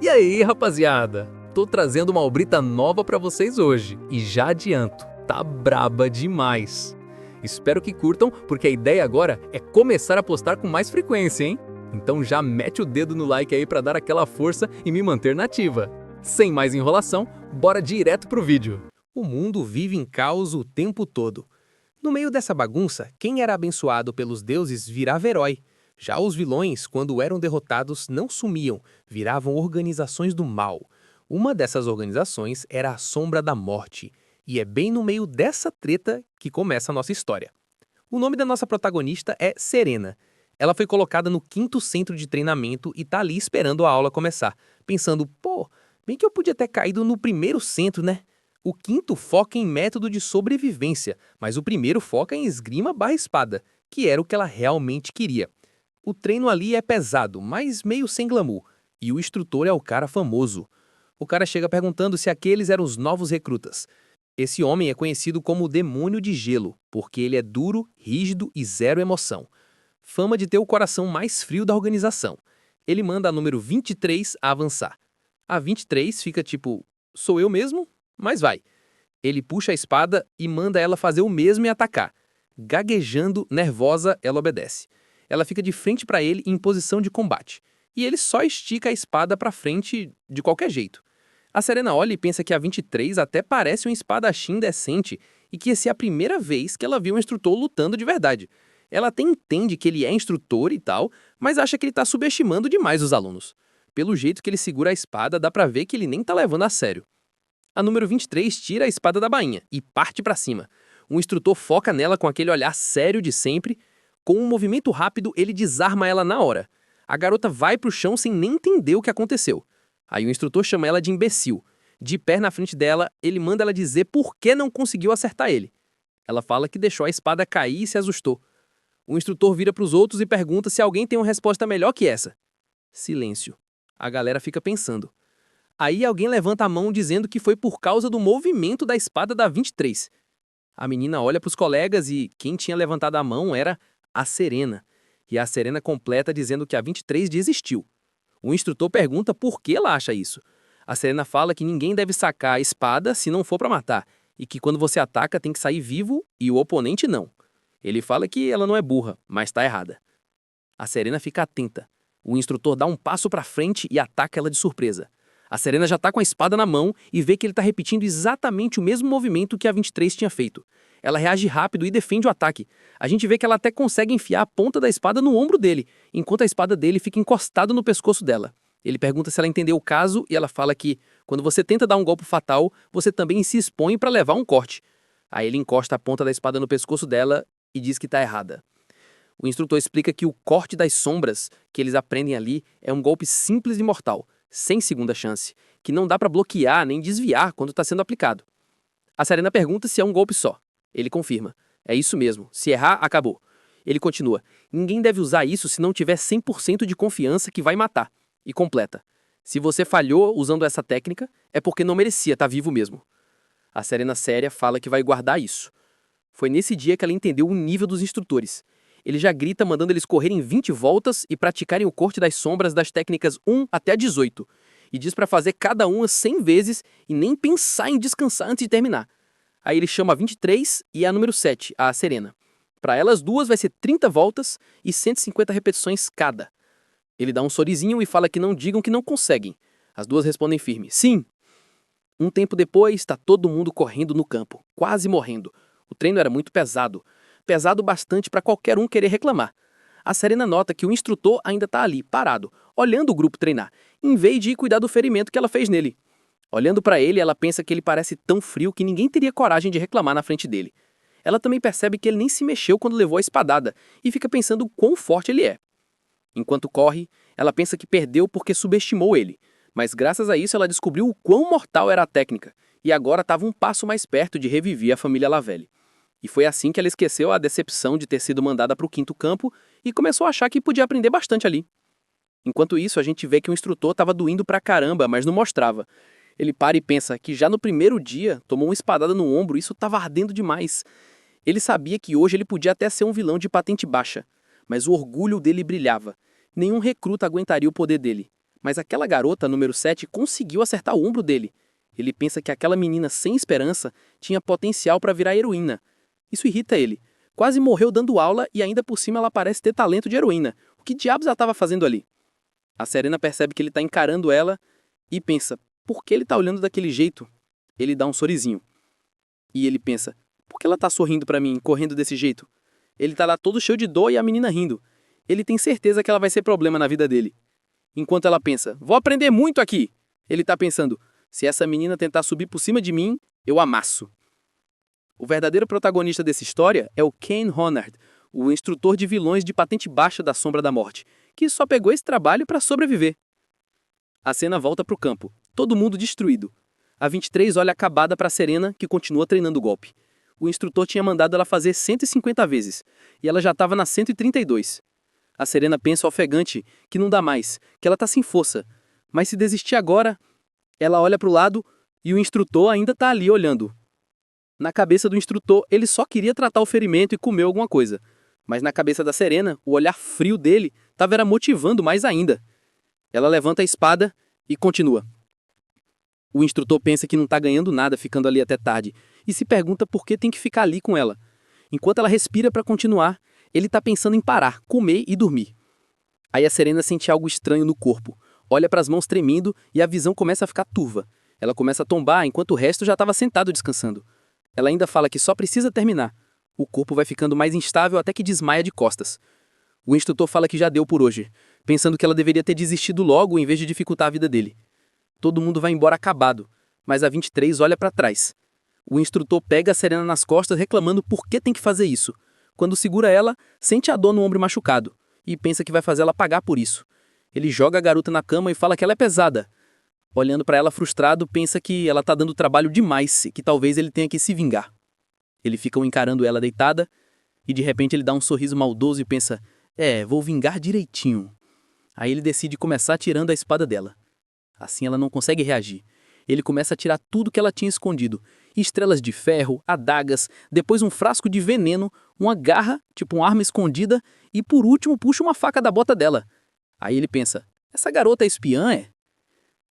E aí, rapaziada? Tô trazendo uma obrita nova pra vocês hoje e já adianto, tá braba demais. Espero que curtam, porque a ideia agora é começar a postar com mais frequência, hein? Então já mete o dedo no like aí pra dar aquela força e me manter na ativa. Sem mais enrolação, bora direto pro vídeo. O mundo vive em caos o tempo todo. No meio dessa bagunça, quem era abençoado pelos deuses virava herói. Já os vilões, quando eram derrotados, não sumiam, viravam organizações do mal. Uma dessas organizações era a Sombra da Morte, e é bem no meio dessa treta que começa a nossa história. O nome da nossa protagonista é Serena. Ela foi colocada no 5º centro de treinamento e tá ali esperando a aula começar, pensando, bem que eu podia ter caído no 1º centro, né? O 5º foca em método de sobrevivência, mas o 1º foca em esgrima/espada, que era o que ela realmente queria. O treino ali é pesado, mas meio sem glamour, e o instrutor é o cara famoso. O cara chega perguntando se aqueles eram os novos recrutas. Esse homem é conhecido como o Demônio de Gelo, porque ele é duro, rígido e zero emoção. Fama de ter o coração mais frio da organização. Ele manda a número 23 a avançar. A 23 fica tipo, sou eu mesmo? Mas vai. Ele puxa a espada e manda ela fazer o mesmo e atacar. Gaguejando, nervosa, ela obedece. Ela fica de frente para ele em posição de combate. E ele só estica a espada para frente de qualquer jeito. A Serena olha e pensa que a 23 até parece um espadachim decente e que essa é a primeira vez que ela viu um instrutor lutando de verdade. Ela até entende que ele é instrutor e tal, mas acha que ele está subestimando demais os alunos. Pelo jeito que ele segura a espada, dá pra ver que ele nem tá levando a sério. A número 23 tira a espada da bainha e parte pra cima. O instrutor foca nela com aquele olhar sério de sempre. Com um movimento rápido, ele desarma ela na hora. A garota vai pro chão sem nem entender o que aconteceu. Aí o instrutor chama ela de imbecil. De pé na frente dela, ele manda ela dizer por que não conseguiu acertar ele. Ela fala que deixou a espada cair e se assustou. O instrutor vira pros outros e pergunta se alguém tem uma resposta melhor que essa. Silêncio. A galera fica pensando. Aí alguém levanta a mão dizendo que foi por causa do movimento da espada da 23. A menina olha pros colegas e quem tinha levantado a mão era a Serena. E a Serena completa dizendo que a 23 desistiu. O instrutor pergunta por que ela acha isso. A Serena fala que ninguém deve sacar a espada se não for pra matar, e que quando você ataca tem que sair vivo e o oponente não. Ele fala que ela não é burra, mas tá errada. A Serena fica atenta. O instrutor dá um passo pra frente e ataca ela de surpresa. A Serena já tá com a espada na mão e vê que ele tá repetindo exatamente o mesmo movimento que a 23 tinha feito. Ela reage rápido e defende o ataque. A gente vê que ela até consegue enfiar a ponta da espada no ombro dele, enquanto a espada dele fica encostada no pescoço dela. Ele pergunta se ela entendeu o caso e ela fala que, quando você tenta dar um golpe fatal, você também se expõe pra levar um corte. Aí ele encosta a ponta da espada no pescoço dela e diz que tá errada. O instrutor explica que o corte das sombras que eles aprendem ali é um golpe simples e mortal, sem segunda chance, que não dá pra bloquear nem desviar quando está sendo aplicado. A Serena pergunta se é um golpe só. Ele confirma. É isso mesmo, se errar, acabou. Ele continua. Ninguém deve usar isso se não tiver 100% de confiança que vai matar. E completa. Se você falhou usando essa técnica, é porque não merecia estar vivo mesmo. A Serena séria fala que vai guardar isso. Foi nesse dia que ela entendeu o nível dos instrutores. Ele já grita mandando eles correrem 20 voltas e praticarem o corte das sombras das técnicas 1 até a 18. E diz pra fazer cada uma 100 vezes e nem pensar em descansar antes de terminar. Aí ele chama a 23 e a número 7, a Serena. Pra elas duas vai ser 30 voltas e 150 repetições cada. Ele dá um sorrisinho e fala que não digam que não conseguem. As duas respondem firme, sim. Um tempo depois, tá todo mundo correndo no campo, quase morrendo. O treino era muito pesado. Pesado bastante para qualquer um querer reclamar. A Serena nota que o instrutor ainda tá ali, parado, olhando o grupo treinar, em vez de ir cuidar do ferimento que ela fez nele. Olhando para ele, ela pensa que ele parece tão frio que ninguém teria coragem de reclamar na frente dele. Ela também percebe que ele nem se mexeu quando levou a espadada e fica pensando o quão forte ele é. Enquanto corre, ela pensa que perdeu porque subestimou ele, mas graças a isso ela descobriu o quão mortal era a técnica e agora estava um passo mais perto de reviver a família Lavelle. E foi assim que ela esqueceu a decepção de ter sido mandada para o 5º campo e começou a achar que podia aprender bastante ali. Enquanto isso, a gente vê que o instrutor estava doendo pra caramba, mas não mostrava. Ele para e pensa que já no primeiro dia tomou uma espadada no ombro e isso estava ardendo demais. Ele sabia que hoje ele podia até ser um vilão de patente baixa, mas o orgulho dele brilhava. Nenhum recruta aguentaria o poder dele. Mas aquela garota, número 7, conseguiu acertar o ombro dele. Ele pensa que aquela menina sem esperança tinha potencial para virar heroína. Isso irrita ele. Quase morreu dando aula e ainda por cima ela parece ter talento de heroína. O que diabos ela estava fazendo ali? A Serena percebe que ele está encarando ela e pensa, por que ele está olhando daquele jeito? Ele dá um sorrisinho. E ele pensa, por que ela está sorrindo para mim, correndo desse jeito? Ele tá lá todo cheio de dor e a menina rindo. Ele tem certeza que ela vai ser problema na vida dele. Enquanto ela pensa, vou aprender muito aqui. Ele tá pensando, se essa menina tentar subir por cima de mim, eu amasso. O verdadeiro protagonista dessa história é o Ken Honard, o instrutor de vilões de patente baixa da Sombra da Morte, que só pegou esse trabalho para sobreviver. A cena volta pro campo, todo mundo destruído. A 23 olha acabada para Serena, que continua treinando o golpe. O instrutor tinha mandado ela fazer 150 vezes, e ela já estava na 132. A Serena pensa ofegante que não dá mais, que ela tá sem força. Mas se desistir agora, ela olha pro lado e o instrutor ainda tá ali olhando. Na cabeça do instrutor, ele só queria tratar o ferimento e comer alguma coisa. Mas na cabeça da Serena, o olhar frio dele estava motivando mais ainda. Ela levanta a espada e continua. O instrutor pensa que não tá ganhando nada ficando ali até tarde e se pergunta por que tem que ficar ali com ela. Enquanto ela respira para continuar, ele tá pensando em parar, comer e dormir. Aí a Serena sente algo estranho no corpo, olha para as mãos tremendo e a visão começa a ficar turva. Ela começa a tombar enquanto o resto já estava sentado descansando. Ela ainda fala que só precisa terminar. O corpo vai ficando mais instável até que desmaia de costas. O instrutor fala que já deu por hoje, pensando que ela deveria ter desistido logo em vez de dificultar a vida dele. Todo mundo vai embora acabado, mas a 23 olha para trás. O instrutor pega a Serena nas costas reclamando por que tem que fazer isso. Quando segura ela, sente a dor no ombro machucado e pensa que vai fazer ela pagar por isso. Ele joga a garota na cama e fala que ela é pesada. Olhando para ela frustrado, pensa que ela tá dando trabalho demais e que talvez ele tenha que se vingar. Ele fica encarando ela deitada e de repente ele dá um sorriso maldoso e pensa, vou vingar direitinho. Aí ele decide começar tirando a espada dela. Assim ela não consegue reagir. Ele começa a tirar tudo que ela tinha escondido. Estrelas de ferro, adagas, depois um frasco de veneno, uma garra, tipo uma arma escondida, e por último puxa uma faca da bota dela. Aí ele pensa, essa garota é espiã, é?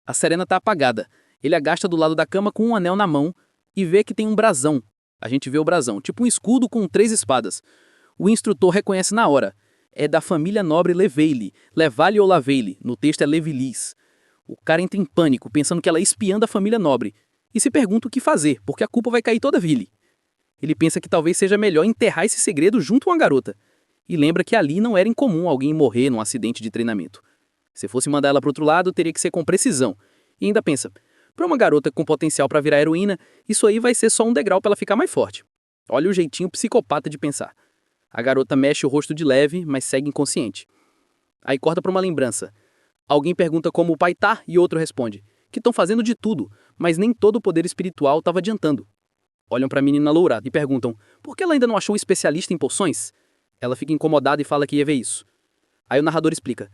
A Serena tá apagada. Ele agacha do lado da cama com um anel na mão e vê que tem um brasão. A gente vê o brasão, tipo um escudo com 3 espadas. O instrutor reconhece na hora. É da família nobre Leveille, Levalle ou Laveille, no texto é Levillis. O cara entra em pânico, pensando que ela é espiã da família nobre, e se pergunta o que fazer, porque a culpa vai cair toda a Ville. Ele pensa que talvez seja melhor enterrar esse segredo junto a uma garota, e lembra que ali não era incomum alguém morrer num acidente de treinamento. Se fosse mandar ela para outro lado, teria que ser com precisão. E ainda pensa, para uma garota com potencial para virar heroína, isso aí vai ser só um degrau para ela ficar mais forte. Olha o jeitinho psicopata de pensar. A garota mexe o rosto de leve, mas segue inconsciente. Aí corta para uma lembrança. Alguém pergunta como o pai tá e outro responde que estão fazendo de tudo, mas nem todo o poder espiritual estava adiantando. Olham para a menina loura e perguntam por que ela ainda não achou um especialista em poções? Ela fica incomodada e fala que ia ver isso. Aí o narrador explica.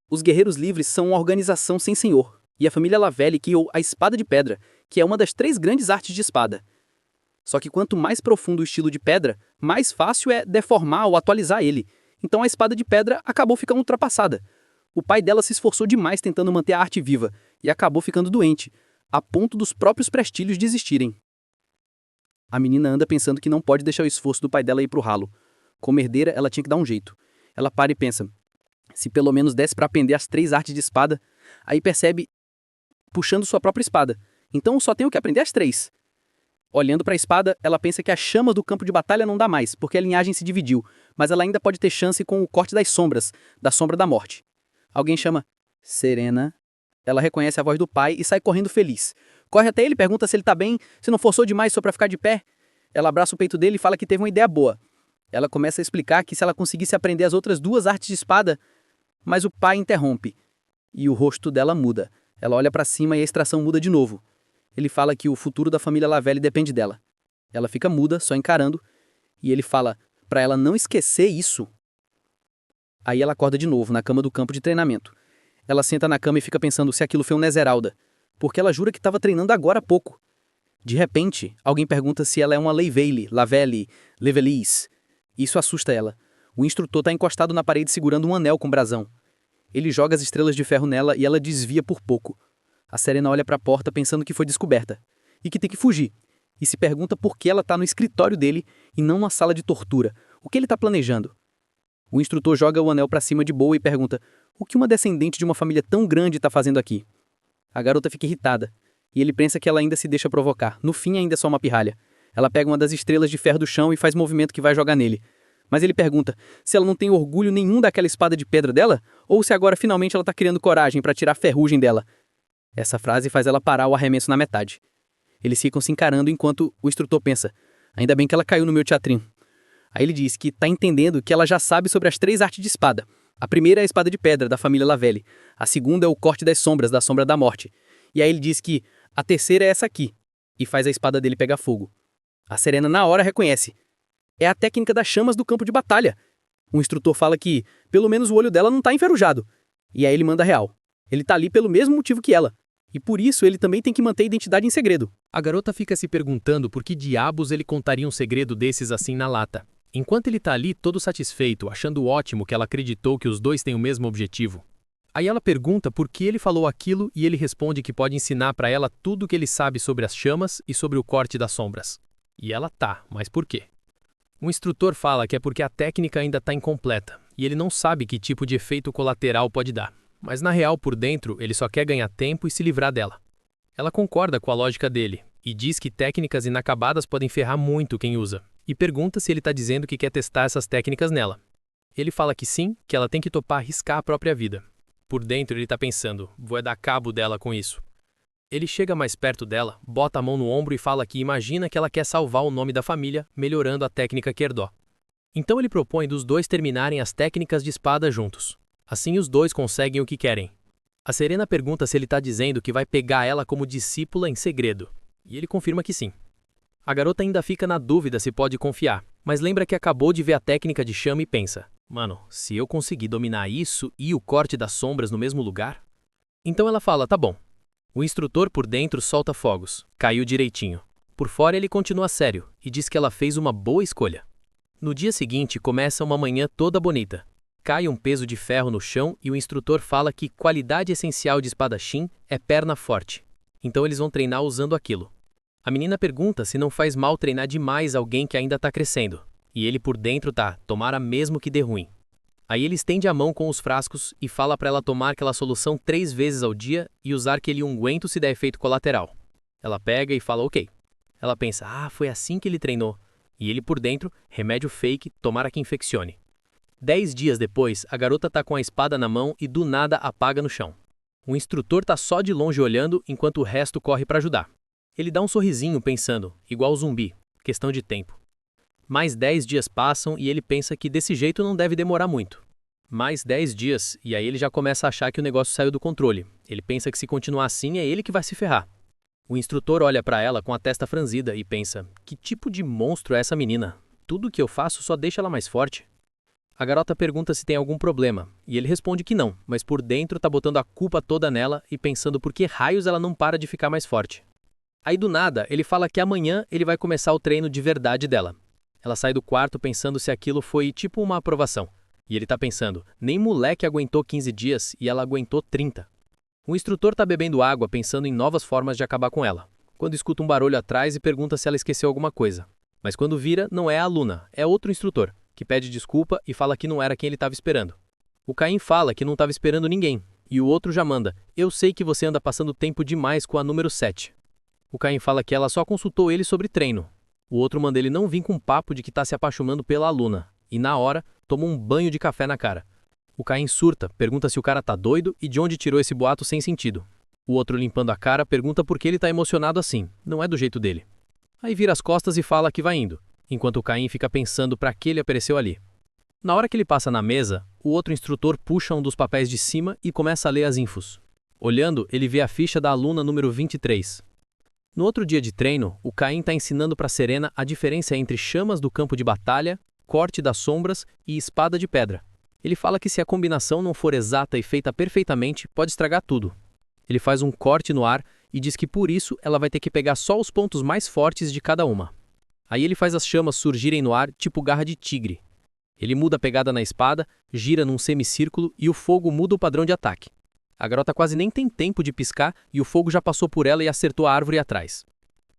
Os Guerreiros Livres são uma organização sem senhor, e a família Laveille criou a Espada de Pedra, que é uma das 3 grandes artes de espada. Só que quanto mais profundo o estilo de pedra, mais fácil é deformar ou atualizar ele. Então a Espada de Pedra acabou ficando ultrapassada. O pai dela se esforçou demais tentando manter a arte viva e acabou ficando doente, a ponto dos próprios prestígios desistirem. A menina anda pensando que não pode deixar o esforço do pai dela ir pro ralo. Como herdeira, ela tinha que dar um jeito. Ela para e pensa, se pelo menos desse para aprender as 3 artes de espada, aí percebe puxando sua própria espada. Então só tenho que aprender as 3. Olhando para a espada, ela pensa que a chama do campo de batalha não dá mais, porque a linhagem se dividiu, mas ela ainda pode ter chance com o corte das sombras, da sombra da morte. Alguém chama Serena. Ela reconhece a voz do pai e sai correndo feliz. Corre até ele, pergunta se ele tá bem, se não forçou demais só pra ficar de pé. Ela abraça o peito dele e fala que teve uma ideia boa. Ela começa a explicar que se ela conseguisse aprender as outras 2 artes de espada, mas o pai interrompe. E o rosto dela muda. Ela olha pra cima e a extração muda de novo. Ele fala que o futuro da família Laveille depende dela. Ela fica muda, só encarando, e ele fala pra ela não esquecer isso. Aí ela acorda de novo, na cama do campo de treinamento. Ela senta na cama e fica pensando se aquilo foi um Nezeralda, porque ela jura que estava treinando agora há pouco. De repente, alguém pergunta se ela é uma Leveille, Laveille, Levelis. Isso assusta ela. O instrutor está encostado na parede segurando um anel com brasão. Ele joga as estrelas de ferro nela e ela desvia por pouco. A Serena olha para a porta pensando que foi descoberta e que tem que fugir. E se pergunta por que ela está no escritório dele e não na sala de tortura. O que ele está planejando? O instrutor joga o anel para cima de boa e pergunta o que uma descendente de uma família tão grande está fazendo aqui. A garota fica irritada e ele pensa que ela ainda se deixa provocar. No fim, ainda é só uma pirralha. Ela pega uma das estrelas de ferro do chão e faz movimento que vai jogar nele. Mas ele pergunta se ela não tem orgulho nenhum daquela espada de pedra dela ou se agora finalmente ela está criando coragem para tirar a ferrugem dela. Essa frase faz ela parar o arremesso na metade. Eles ficam se encarando enquanto o instrutor pensa: ainda bem que ela caiu no meu teatrinho. Aí ele diz que tá entendendo que ela já sabe sobre as 3 artes de espada. A primeira é a espada de pedra, da família Lavelle. A segunda é o corte das sombras, da sombra da morte. E aí ele diz que a terceira é essa aqui, e faz a espada dele pegar fogo. A Serena na hora reconhece. É a técnica das chamas do campo de batalha. O instrutor fala que, pelo menos o olho dela não tá enferrujado. E aí ele manda real. Ele tá ali pelo mesmo motivo que ela. E por isso ele também tem que manter a identidade em segredo. A garota fica se perguntando por que diabos ele contaria um segredo desses assim na lata. Enquanto ele tá ali todo satisfeito, achando ótimo que ela acreditou que os dois têm o mesmo objetivo. Aí ela pergunta por que ele falou aquilo e ele responde que pode ensinar pra ela tudo o que ele sabe sobre as chamas e sobre o corte das sombras. E ela tá, mas por quê? O instrutor fala que é porque a técnica ainda tá incompleta e ele não sabe que tipo de efeito colateral pode dar. Mas na real, por dentro, ele só quer ganhar tempo e se livrar dela. Ela concorda com a lógica dele e diz que técnicas inacabadas podem ferrar muito quem usa. E pergunta se ele está dizendo que quer testar essas técnicas nela. Ele fala que sim, que ela tem que topar arriscar a própria vida. Por dentro ele está pensando, vou dar cabo dela com isso. Ele chega mais perto dela, bota a mão no ombro e fala que imagina que ela quer salvar o nome da família, melhorando a técnica Kerdó. Então ele propõe dos dois terminarem as técnicas de espada juntos. Assim os dois conseguem o que querem. A Serena pergunta se ele está dizendo que vai pegar ela como discípula em segredo. E ele confirma que sim. A garota ainda fica na dúvida se pode confiar, mas lembra que acabou de ver a técnica de chama e pensa: mano, se eu conseguir dominar isso e o corte das sombras no mesmo lugar? Então ela fala, tá bom. O instrutor por dentro solta fogos, caiu direitinho. Por fora ele continua sério e diz que ela fez uma boa escolha. No dia seguinte começa uma manhã toda bonita. Cai um peso de ferro no chão e o instrutor fala que qualidade essencial de espadachim é perna forte. Então eles vão treinar usando aquilo. A menina pergunta se não faz mal treinar demais alguém que ainda tá crescendo. E ele por dentro tá, tomara mesmo que dê ruim. Aí ele estende a mão com os frascos e fala pra ela tomar aquela solução 3 vezes ao dia e usar aquele unguento se der efeito colateral. Ela pega e fala ok. Ela pensa, foi assim que ele treinou. E ele por dentro, remédio fake, tomara que infeccione. 10 dias depois, a garota tá com a espada na mão e do nada apaga no chão. O instrutor tá só de longe olhando enquanto o resto corre pra ajudar. Ele dá um sorrisinho pensando, igual zumbi, questão de tempo. Mais 10 dias passam e ele pensa que desse jeito não deve demorar muito. Mais 10 dias e aí ele já começa a achar que o negócio saiu do controle. Ele pensa que se continuar assim é ele que vai se ferrar. O instrutor olha pra ela com a testa franzida e pensa, que tipo de monstro é essa menina? Tudo que eu faço só deixa ela mais forte. A garota pergunta se tem algum problema, e ele responde que não, mas por dentro tá botando a culpa toda nela e pensando por que raios ela não para de ficar mais forte. Aí do nada, ele fala que amanhã ele vai começar o treino de verdade dela. Ela sai do quarto pensando se aquilo foi tipo uma aprovação. E ele tá pensando, nem moleque aguentou 15 dias e ela aguentou 30. O instrutor tá bebendo água pensando em novas formas de acabar com ela, quando escuta um barulho atrás e pergunta se ela esqueceu alguma coisa. Mas quando vira, não é a aluna, é outro instrutor, que pede desculpa e fala que não era quem ele estava esperando. O Caim fala que não estava esperando ninguém, e o outro já manda, eu sei que você anda passando tempo demais com a número 7. O Caim fala que ela só consultou ele sobre treino. O outro manda ele não vir com papo de que tá se apaixonando pela aluna, e na hora, toma um banho de café na cara. O Caim surta, pergunta se o cara tá doido e de onde tirou esse boato sem sentido. O outro limpando a cara pergunta por que ele tá emocionado assim, não é do jeito dele. Aí vira as costas e fala que vai indo, enquanto o Caim fica pensando pra que ele apareceu ali. Na hora que ele passa na mesa, o outro instrutor puxa um dos papéis de cima e começa a ler as infos. Olhando, ele vê a ficha da aluna número 23. No outro dia de treino, o Caim está ensinando para Serena a diferença entre chamas do campo de batalha, corte das sombras e espada de pedra. Ele fala que se a combinação não for exata e feita perfeitamente, pode estragar tudo. Ele faz um corte no ar e diz que por isso ela vai ter que pegar só os pontos mais fortes de cada uma. Aí ele faz as chamas surgirem no ar tipo garra de tigre. Ele muda a pegada na espada, gira num semicírculo e o fogo muda o padrão de ataque. A garota quase nem tem tempo de piscar e o fogo já passou por ela e acertou a árvore atrás.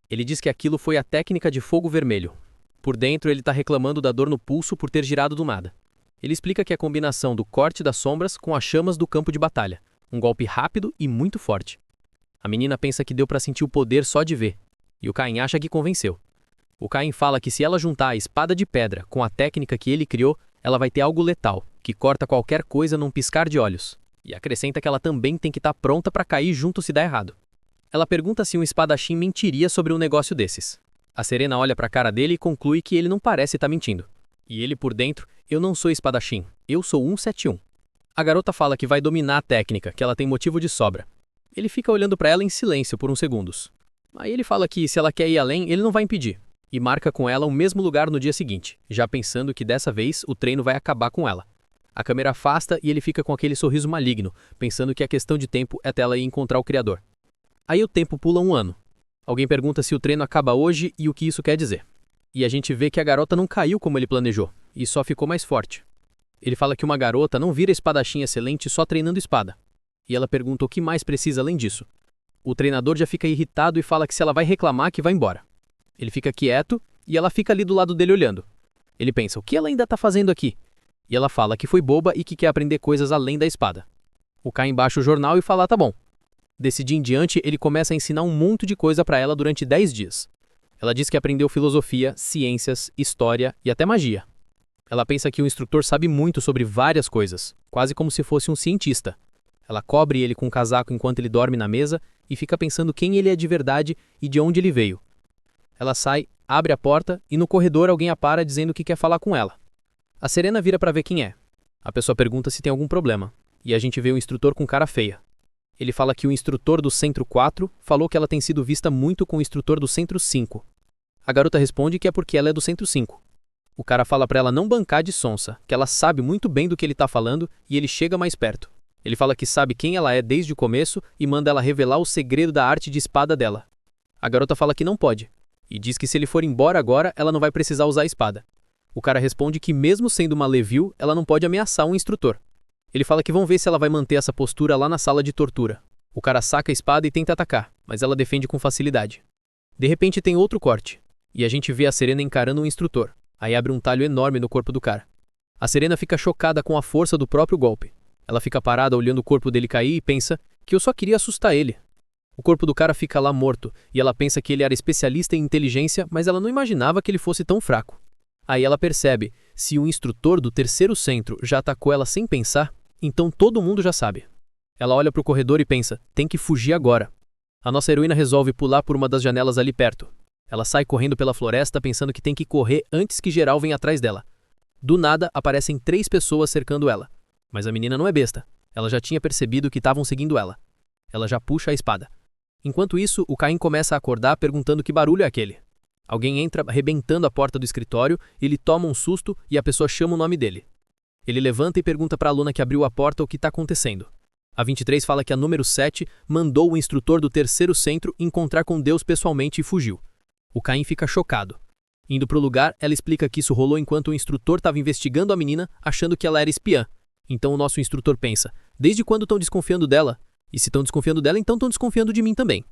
Ele diz que aquilo foi a técnica de fogo vermelho. Por dentro, ele está reclamando da dor no pulso por ter girado do nada. Ele explica que é a combinação do corte das sombras com as chamas do campo de batalha. Um golpe rápido e muito forte. A menina pensa que deu para sentir o poder só de ver. E o Caim acha que convenceu. O Caim fala que se ela juntar a espada de pedra com a técnica que ele criou, ela vai ter algo letal, que corta qualquer coisa num piscar de olhos. E acrescenta que ela também tem que estar pronta para cair junto se der errado. Ela pergunta se um espadachim mentiria sobre um negócio desses. A Serena olha para a cara dele e conclui que ele não parece estar mentindo. E ele por dentro, eu não sou espadachim, eu sou 171. A garota fala que vai dominar a técnica, que ela tem motivo de sobra. Ele fica olhando para ela em silêncio por uns segundos. Aí ele fala que se ela quer ir além, ele não vai impedir. E marca com ela o mesmo lugar no dia seguinte, já pensando que dessa vez o treino vai acabar com ela. A câmera afasta e ele fica com aquele sorriso maligno, pensando que é questão de tempo até ela ir encontrar o Criador. Aí o tempo pula 1 ano. Alguém pergunta se o treino acaba hoje e o que isso quer dizer. E a gente vê que a garota não caiu como ele planejou, e só ficou mais forte. Ele fala que uma garota não vira espadachim excelente só treinando espada. E ela pergunta o que mais precisa além disso. O treinador já fica irritado e fala que se ela vai reclamar, que vai embora. Ele fica quieto e ela fica ali do lado dele olhando. Ele pensa, o que ela ainda está fazendo aqui? E ela fala que foi boba e que quer aprender coisas além da espada. O Caim baixa o jornal e fala, tá bom. Desse dia em diante, ele começa a ensinar um monte de coisa para ela durante 10 dias. Ela diz que aprendeu filosofia, ciências, história e até magia. Ela pensa que o instrutor sabe muito sobre várias coisas, quase como se fosse um cientista. Ela cobre ele com um casaco enquanto ele dorme na mesa e fica pensando quem ele é de verdade e de onde ele veio. Ela sai, abre a porta e no corredor alguém a para dizendo que quer falar com ela. A Serena vira para ver quem é. A pessoa pergunta se tem algum problema, e a gente vê o instrutor com cara feia. Ele fala que o instrutor do Centro 4 falou que ela tem sido vista muito com o instrutor do Centro 5. A garota responde que é porque ela é do Centro 5. O cara fala para ela não bancar de sonsa, que ela sabe muito bem do que ele tá falando e ele chega mais perto. Ele fala que sabe quem ela é desde o começo e manda ela revelar o segredo da arte de espada dela. A garota fala que não pode, e diz que se ele for embora agora, ela não vai precisar usar a espada. O cara responde que mesmo sendo uma Leville, ela não pode ameaçar um instrutor. Ele fala que vão ver se ela vai manter essa postura lá na sala de tortura. O cara saca a espada e tenta atacar, mas ela defende com facilidade. De repente tem outro corte, e a gente vê a Serena encarando um instrutor. Aí abre um talho enorme no corpo do cara. A Serena fica chocada com a força do próprio golpe. Ela fica parada olhando o corpo dele cair e pensa que eu só queria assustar ele. O corpo do cara fica lá morto, e ela pensa que ele era especialista em inteligência, mas ela não imaginava que ele fosse tão fraco. Aí ela percebe, se o instrutor do terceiro centro já atacou ela sem pensar, então todo mundo já sabe. Ela olha para o corredor e pensa, tem que fugir agora. A nossa heroína resolve pular por uma das janelas ali perto. Ela sai correndo pela floresta pensando que tem que correr antes que geral venha atrás dela. Do nada, aparecem 3 pessoas cercando ela. Mas a menina não é besta. Ela já tinha percebido que estavam seguindo ela. Ela já puxa a espada. Enquanto isso, o Caim começa a acordar perguntando que barulho é aquele. Alguém entra arrebentando a porta do escritório, ele toma um susto e a pessoa chama o nome dele. Ele levanta e pergunta para a aluna que abriu a porta o que está acontecendo. A 23 fala que a número 7 mandou o instrutor do terceiro centro encontrar com Deus pessoalmente e fugiu. O Caim fica chocado. Indo para o lugar, ela explica que isso rolou enquanto o instrutor estava investigando a menina, achando que ela era espiã. Então o nosso instrutor pensa, desde quando estão desconfiando dela? E se estão desconfiando dela, então estão desconfiando de mim também.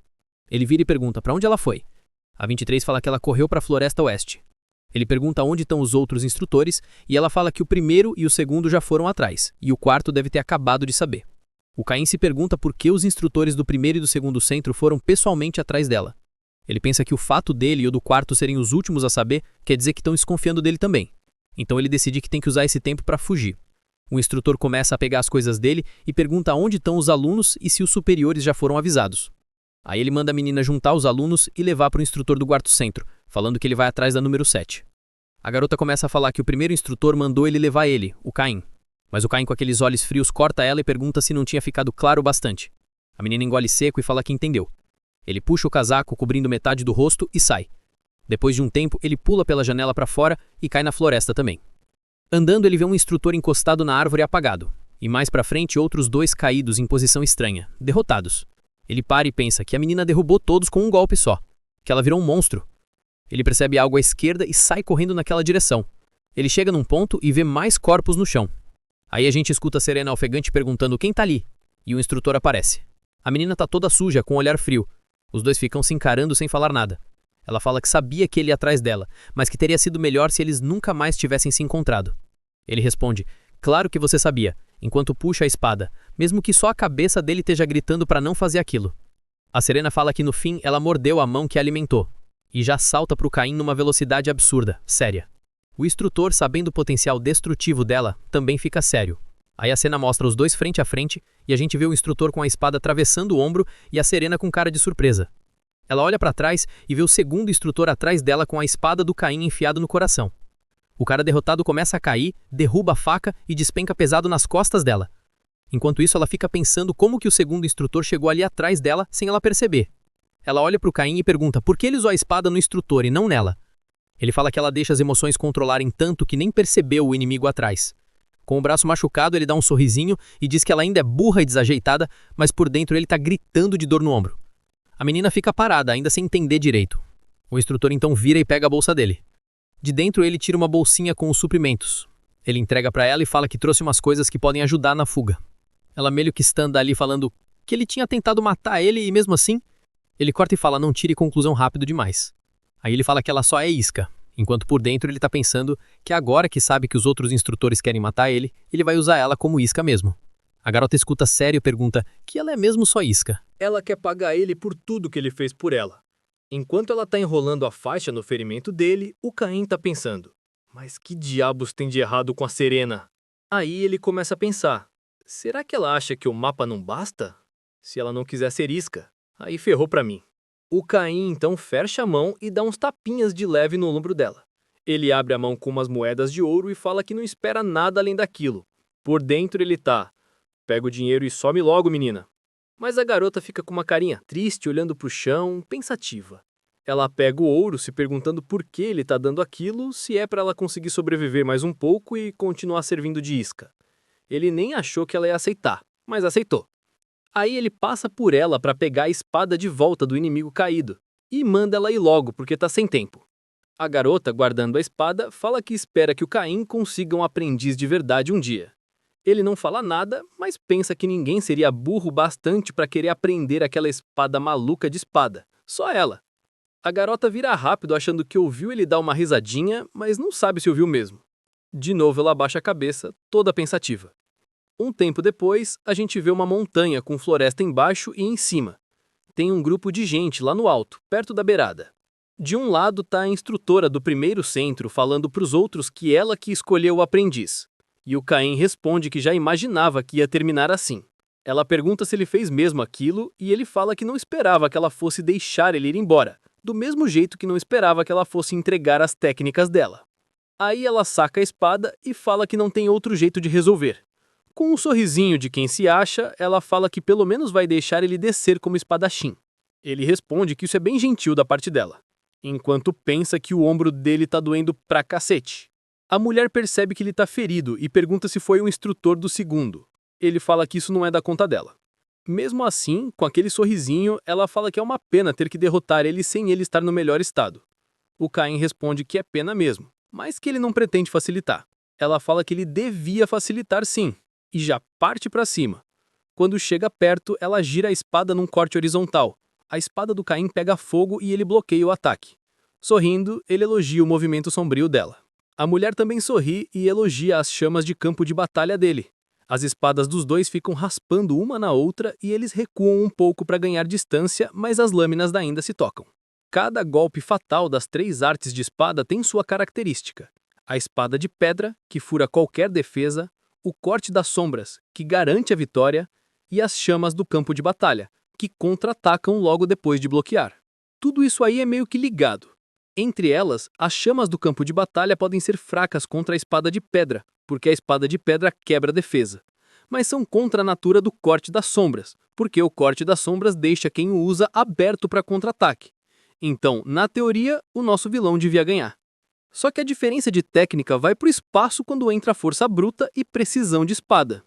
Ele vira e pergunta para onde ela foi. A 23 fala que ela correu para a Floresta Oeste. Ele pergunta onde estão os outros instrutores e ela fala que o primeiro e o segundo já foram atrás, e o quarto deve ter acabado de saber. O Caim se pergunta por que os instrutores do primeiro e do segundo centro foram pessoalmente atrás dela. Ele pensa que o fato dele e o do quarto serem os últimos a saber quer dizer que estão desconfiando dele também. Então ele decide que tem que usar esse tempo para fugir. O instrutor começa a pegar as coisas dele e pergunta onde estão os alunos e se os superiores já foram avisados. Aí ele manda a menina juntar os alunos e levar para o instrutor do quarto centro, falando que ele vai atrás da número 7. A garota começa a falar que o primeiro instrutor mandou ele levar ele, o Caim. Mas o Caim com aqueles olhos frios corta ela e pergunta se não tinha ficado claro bastante. A menina engole seco e fala que entendeu. Ele puxa o casaco cobrindo metade do rosto e sai. Depois de um tempo, ele pula pela janela para fora e cai na floresta também. Andando, ele vê um instrutor encostado na árvore apagado, e mais pra frente outros 2 caídos em posição estranha, derrotados. Ele para e pensa que a menina derrubou todos com um golpe só, que ela virou um monstro. Ele percebe algo à esquerda e sai correndo naquela direção. Ele chega num ponto e vê mais corpos no chão. Aí a gente escuta a Serena ofegante perguntando quem tá ali, e o instrutor aparece. A menina tá toda suja, com um olhar frio. Os dois ficam se encarando sem falar nada. Ela fala que sabia que ele ia atrás dela, mas que teria sido melhor se eles nunca mais tivessem se encontrado. Ele responde, claro que você sabia, enquanto puxa a espada, mesmo que só a cabeça dele esteja gritando para não fazer aquilo. A Serena fala que no fim ela mordeu a mão que a alimentou, e já salta pro Caim numa velocidade absurda, séria. O instrutor, sabendo o potencial destrutivo dela, também fica sério. Aí a cena mostra os dois frente a frente, e a gente vê o instrutor com a espada atravessando o ombro e a Serena com cara de surpresa. Ela olha para trás e vê o segundo instrutor atrás dela com a espada do Caim enfiado no coração. O cara derrotado começa a cair, derruba a faca e despenca pesado nas costas dela. Enquanto isso, ela fica pensando como que o segundo instrutor chegou ali atrás dela sem ela perceber. Ela olha para o Caim e pergunta por que ele usou a espada no instrutor e não nela. Ele fala que ela deixa as emoções controlarem tanto que nem percebeu o inimigo atrás. Com o braço machucado, ele dá um sorrisinho e diz que ela ainda é burra e desajeitada, mas por dentro ele tá gritando de dor no ombro. A menina fica parada, ainda sem entender direito. O instrutor então vira e pega a bolsa dele. De dentro ele tira uma bolsinha com os suprimentos. Ele entrega para ela e fala que trouxe umas coisas que podem ajudar na fuga. Ela meio que estanda ali falando que ele tinha tentado matar ele e mesmo assim... Ele corta e fala não tire conclusão rápido demais. Aí ele fala que ela só é isca, enquanto por dentro ele tá pensando que agora que sabe que os outros instrutores querem matar ele, ele vai usar ela como isca mesmo. A garota escuta sério e pergunta que ela é mesmo só isca. Ela quer pagar ele por tudo que ele fez por ela. Enquanto ela tá enrolando a faixa no ferimento dele, o Caim tá pensando, mas que diabos tem de errado com a Serena? Aí ele começa a pensar, será que ela acha que o mapa não basta? Se ela não quiser ser isca, aí ferrou pra mim. O Caim então fecha a mão e dá uns tapinhas de leve no ombro dela. Ele abre a mão com umas moedas de ouro e fala que não espera nada além daquilo. Por dentro ele tá, pega o dinheiro e some logo, menina. Mas a garota fica com uma carinha triste, olhando pro chão, pensativa. Ela pega o ouro, se perguntando por que ele tá dando aquilo, se é pra ela conseguir sobreviver mais um pouco e continuar servindo de isca. Ele nem achou que ela ia aceitar, mas aceitou. Aí ele passa por ela pra pegar a espada de volta do inimigo caído e manda ela ir logo porque tá sem tempo. A garota, guardando a espada, fala que espera que o Caim consiga um aprendiz de verdade um dia. Ele não fala nada, mas pensa que ninguém seria burro bastante para querer aprender aquela espada maluca de espada. Só ela. A garota vira rápido achando que ouviu ele dar uma risadinha, mas não sabe se ouviu mesmo. De novo ela abaixa a cabeça, toda pensativa. Um tempo depois, a gente vê uma montanha com floresta embaixo e em cima. Tem um grupo de gente lá no alto, perto da beirada. De um lado tá a instrutora do primeiro centro falando pros outros que ela que escolheu o aprendiz. E o Caim responde que já imaginava que ia terminar assim. Ela pergunta se ele fez mesmo aquilo e ele fala que não esperava que ela fosse deixar ele ir embora, do mesmo jeito que não esperava que ela fosse entregar as técnicas dela. Aí ela saca a espada e fala que não tem outro jeito de resolver. Com um sorrisinho de quem se acha, ela fala que pelo menos vai deixar ele descer como espadachim. Ele responde que isso é bem gentil da parte dela, enquanto pensa que o ombro dele tá doendo pra cacete. A mulher percebe que ele tá ferido e pergunta se foi o instrutor do segundo. Ele fala que isso não é da conta dela. Mesmo assim, com aquele sorrisinho, ela fala que é uma pena ter que derrotar ele sem ele estar no melhor estado. O Caim responde que é pena mesmo, mas que ele não pretende facilitar. Ela fala que ele devia facilitar sim, e já parte pra cima. Quando chega perto, ela gira a espada num corte horizontal. A espada do Caim pega fogo e ele bloqueia o ataque. Sorrindo, ele elogia o movimento sombrio dela. A mulher também sorri e elogia as chamas de campo de batalha dele. As espadas dos dois ficam raspando uma na outra e eles recuam um pouco para ganhar distância, mas as lâminas ainda se tocam. Cada golpe fatal das 3 artes de espada tem sua característica. A espada de pedra, que fura qualquer defesa, o corte das sombras, que garante a vitória, e as chamas do campo de batalha, que contra-atacam logo depois de bloquear. Tudo isso aí é meio que ligado. Entre elas, as chamas do campo de batalha podem ser fracas contra a espada de pedra, porque a espada de pedra quebra a defesa. Mas são contra a natura do corte das sombras, porque o corte das sombras deixa quem o usa aberto para contra-ataque. Então, na teoria, o nosso vilão devia ganhar. Só que a diferença de técnica vai pro espaço quando entra força bruta e precisão de espada.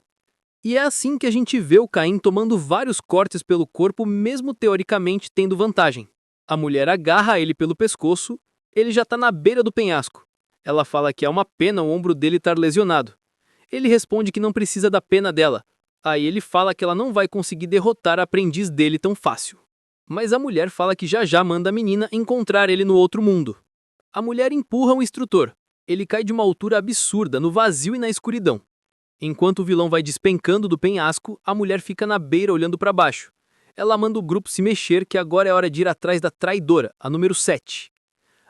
E é assim que a gente vê o Caim tomando vários cortes pelo corpo, mesmo teoricamente tendo vantagem. A mulher agarra ele pelo pescoço, ele já tá na beira do penhasco. Ela fala que é uma pena o ombro dele estar lesionado. Ele responde que não precisa da pena dela. Aí ele fala que ela não vai conseguir derrotar a aprendiz dele tão fácil. Mas a mulher fala que já manda a menina encontrar ele no outro mundo. A mulher empurra o instrutor. Ele cai de uma altura absurda, no vazio e na escuridão. Enquanto o vilão vai despencando do penhasco, a mulher fica na beira olhando para baixo. Ela manda o grupo se mexer, que agora é hora de ir atrás da traidora, a número 7.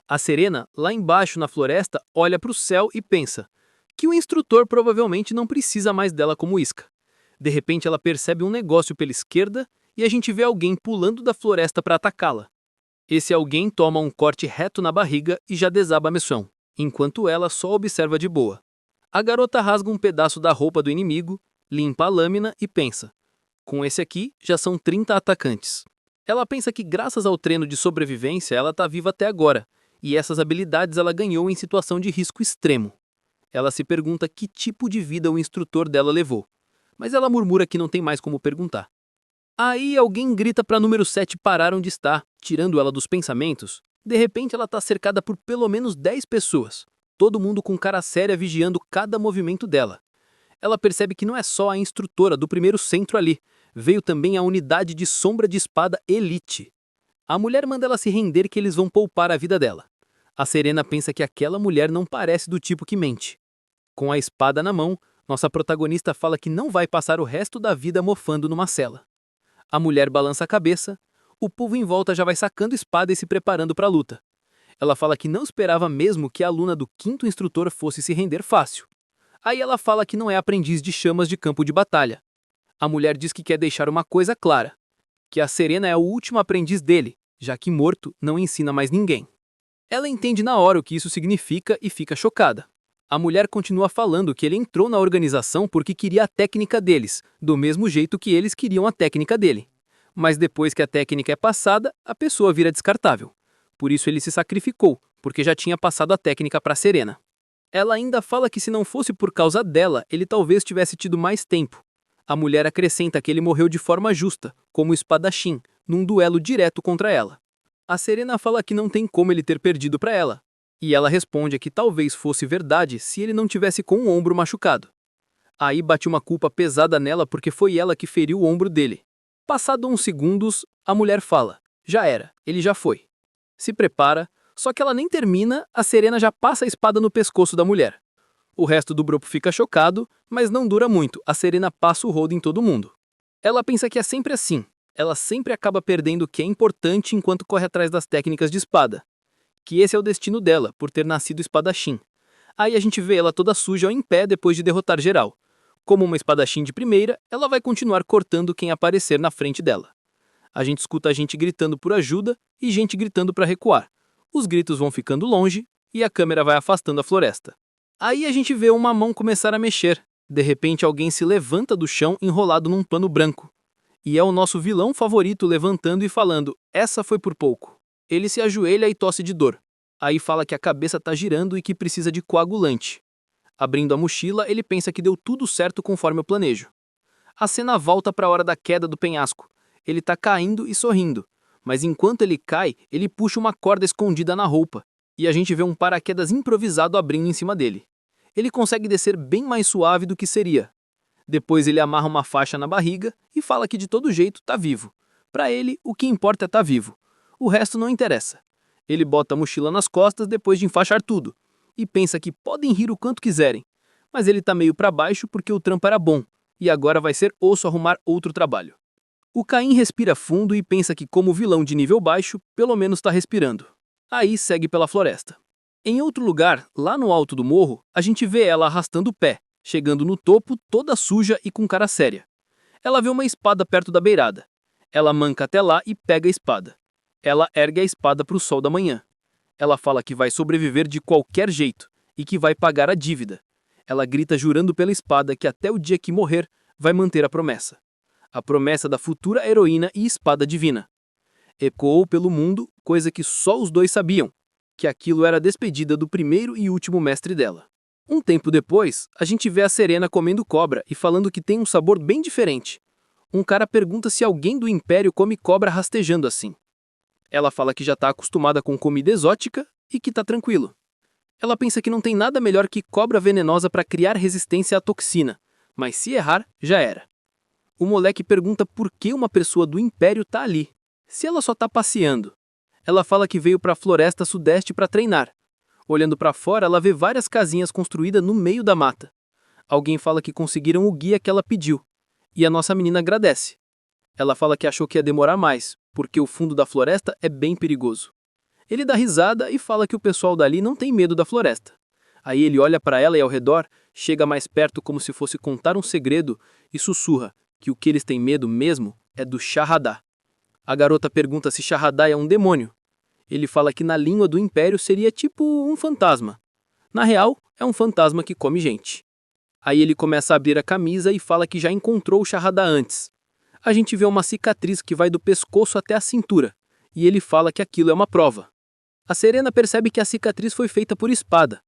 A Serena, lá embaixo na floresta, olha para o céu e pensa que o instrutor provavelmente não precisa mais dela como isca. De repente ela percebe um negócio pela esquerda e a gente vê alguém pulando da floresta para atacá-la. Esse alguém toma um corte reto na barriga e já desaba a missão, enquanto ela só observa de boa. A garota rasga um pedaço da roupa do inimigo, limpa a lâmina e pensa: com esse aqui já são 30 atacantes. Ela pensa que graças ao treino de sobrevivência ela está viva até agora, e essas habilidades ela ganhou em situação de risco extremo. Ela se pergunta que tipo de vida o instrutor dela levou, mas ela murmura que não tem mais como perguntar. Aí alguém grita para a número 7 parar onde está, tirando ela dos pensamentos. De repente ela está cercada por pelo menos 10 pessoas, todo mundo com cara séria vigiando cada movimento dela. Ela percebe que não é só a instrutora do primeiro centro ali, veio também a unidade de sombra de espada Elite. A mulher manda ela se render que eles vão poupar a vida dela. A Serena pensa que aquela mulher não parece do tipo que mente. Com a espada na mão, nossa protagonista fala que não vai passar o resto da vida mofando numa cela. A mulher balança a cabeça, o povo em volta já vai sacando espada e se preparando para a luta. Ela fala que não esperava mesmo que a aluna do 5º instrutor fosse se render fácil. Aí ela fala que não é aprendiz de chamas de campo de batalha. A mulher diz que quer deixar uma coisa clara, que a Serena é o último aprendiz dele, já que morto não ensina mais ninguém. Ela entende na hora o que isso significa e fica chocada. A mulher continua falando que ele entrou na organização porque queria a técnica deles, do mesmo jeito que eles queriam a técnica dele. Mas depois que a técnica é passada, a pessoa vira descartável. Por isso ele se sacrificou, porque já tinha passado a técnica para Serena. Ela ainda fala que se não fosse por causa dela, ele talvez tivesse tido mais tempo. A mulher acrescenta que ele morreu de forma justa, como espadachim, num duelo direto contra ela. A Serena fala que não tem como ele ter perdido para ela. E ela responde que talvez fosse verdade se ele não tivesse com o ombro machucado. Aí bate uma culpa pesada nela porque foi ela que feriu o ombro dele. Passado uns segundos, a mulher fala: já era, ele já foi. Se prepara, só que ela nem termina, a Serena já passa a espada no pescoço da mulher. O resto do grupo fica chocado, mas não dura muito, a Serena passa o rodo em todo mundo. Ela pensa que é sempre assim, ela sempre acaba perdendo o que é importante enquanto corre atrás das técnicas de espada. Que esse é o destino dela, por ter nascido espadachim. Aí a gente vê ela toda suja em pé depois de derrotar geral. Como uma espadachim de primeira, ela vai continuar cortando quem aparecer na frente dela. A gente escuta gente gritando por ajuda e gente gritando para recuar. Os gritos vão ficando longe e a câmera vai afastando a floresta. Aí a gente vê uma mão começar a mexer. De repente alguém se levanta do chão enrolado num pano branco. E é o nosso vilão favorito levantando e falando: essa foi por pouco. Ele se ajoelha e tosse de dor. Aí fala que a cabeça tá girando e que precisa de coagulante. Abrindo a mochila, ele pensa que deu tudo certo conforme o planejo. A cena volta para a hora da queda do penhasco. Ele tá caindo e sorrindo, mas enquanto ele cai, ele puxa uma corda escondida na roupa, e a gente vê um paraquedas improvisado abrindo em cima dele. Ele consegue descer bem mais suave do que seria. Depois ele amarra uma faixa na barriga e fala que de todo jeito tá vivo. Para ele, o que importa é tá vivo. O resto não interessa. Ele bota a mochila nas costas depois de enfaixar tudo, e pensa que podem rir o quanto quiserem, mas ele tá meio para baixo porque o trampo era bom, e agora vai ser osso arrumar outro trabalho. O Caim respira fundo e pensa que como vilão de nível baixo, pelo menos tá respirando. Aí segue pela floresta. Em outro lugar, lá no alto do morro, a gente vê ela arrastando o pé, chegando no topo toda suja e com cara séria. Ela vê uma espada perto da beirada. Ela manca até lá e pega a espada. Ela ergue a espada para o sol da manhã. Ela fala que vai sobreviver de qualquer jeito e que vai pagar a dívida. Ela grita jurando pela espada que até o dia que morrer vai manter a promessa. A promessa da futura heroína e espada divina. Ecoou pelo mundo, coisa que só os dois sabiam, que aquilo era a despedida do primeiro e último mestre dela. Um tempo depois, a gente vê a Serena comendo cobra e falando que tem um sabor bem diferente. Um cara pergunta se alguém do Império come cobra rastejando assim. Ela fala que já está acostumada com comida exótica e que tá tranquilo. Ela pensa que não tem nada melhor que cobra venenosa para criar resistência à toxina, mas se errar, já era. O moleque pergunta por que uma pessoa do Império tá ali, se ela só tá passeando. Ela fala que veio para a floresta sudeste para treinar. Olhando para fora, ela vê várias casinhas construídas no meio da mata. Alguém fala que conseguiram o guia que ela pediu, e a nossa menina agradece. Ela fala que achou que ia demorar mais, porque o fundo da floresta é bem perigoso. Ele dá risada e fala que o pessoal dali não tem medo da floresta. Aí ele olha para ela e ao redor, chega mais perto como se fosse contar um segredo e sussurra que o que eles têm medo mesmo é do Shahada. A garota pergunta se Shahada é um demônio. Ele fala que na língua do Império seria tipo um fantasma. Na real, é um fantasma que come gente. Aí ele começa a abrir a camisa e fala que já encontrou o Shahada antes. A gente vê uma cicatriz que vai do pescoço até a cintura, e ele fala que aquilo é uma prova. A Serena percebe que a cicatriz foi feita por espada.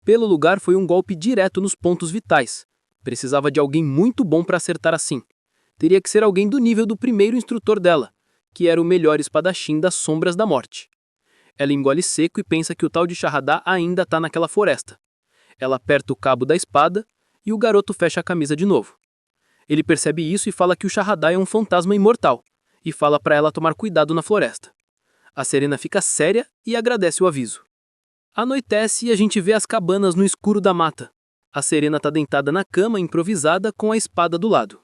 Pelo lugar foi um golpe direto nos pontos vitais. Precisava de alguém muito bom para acertar assim. Teria que ser alguém do nível do primeiro instrutor dela, que era o melhor espadachim das sombras da morte. Ela engole seco e pensa que o tal de Shahada ainda está naquela floresta. Ela aperta o cabo da espada e o garoto fecha a camisa de novo. Ele percebe isso e fala que o Shahada é um fantasma imortal, e fala para ela tomar cuidado na floresta. A Serena fica séria e agradece o aviso. Anoitece e a gente vê as cabanas no escuro da mata. A Serena está deitada na cama improvisada com a espada do lado.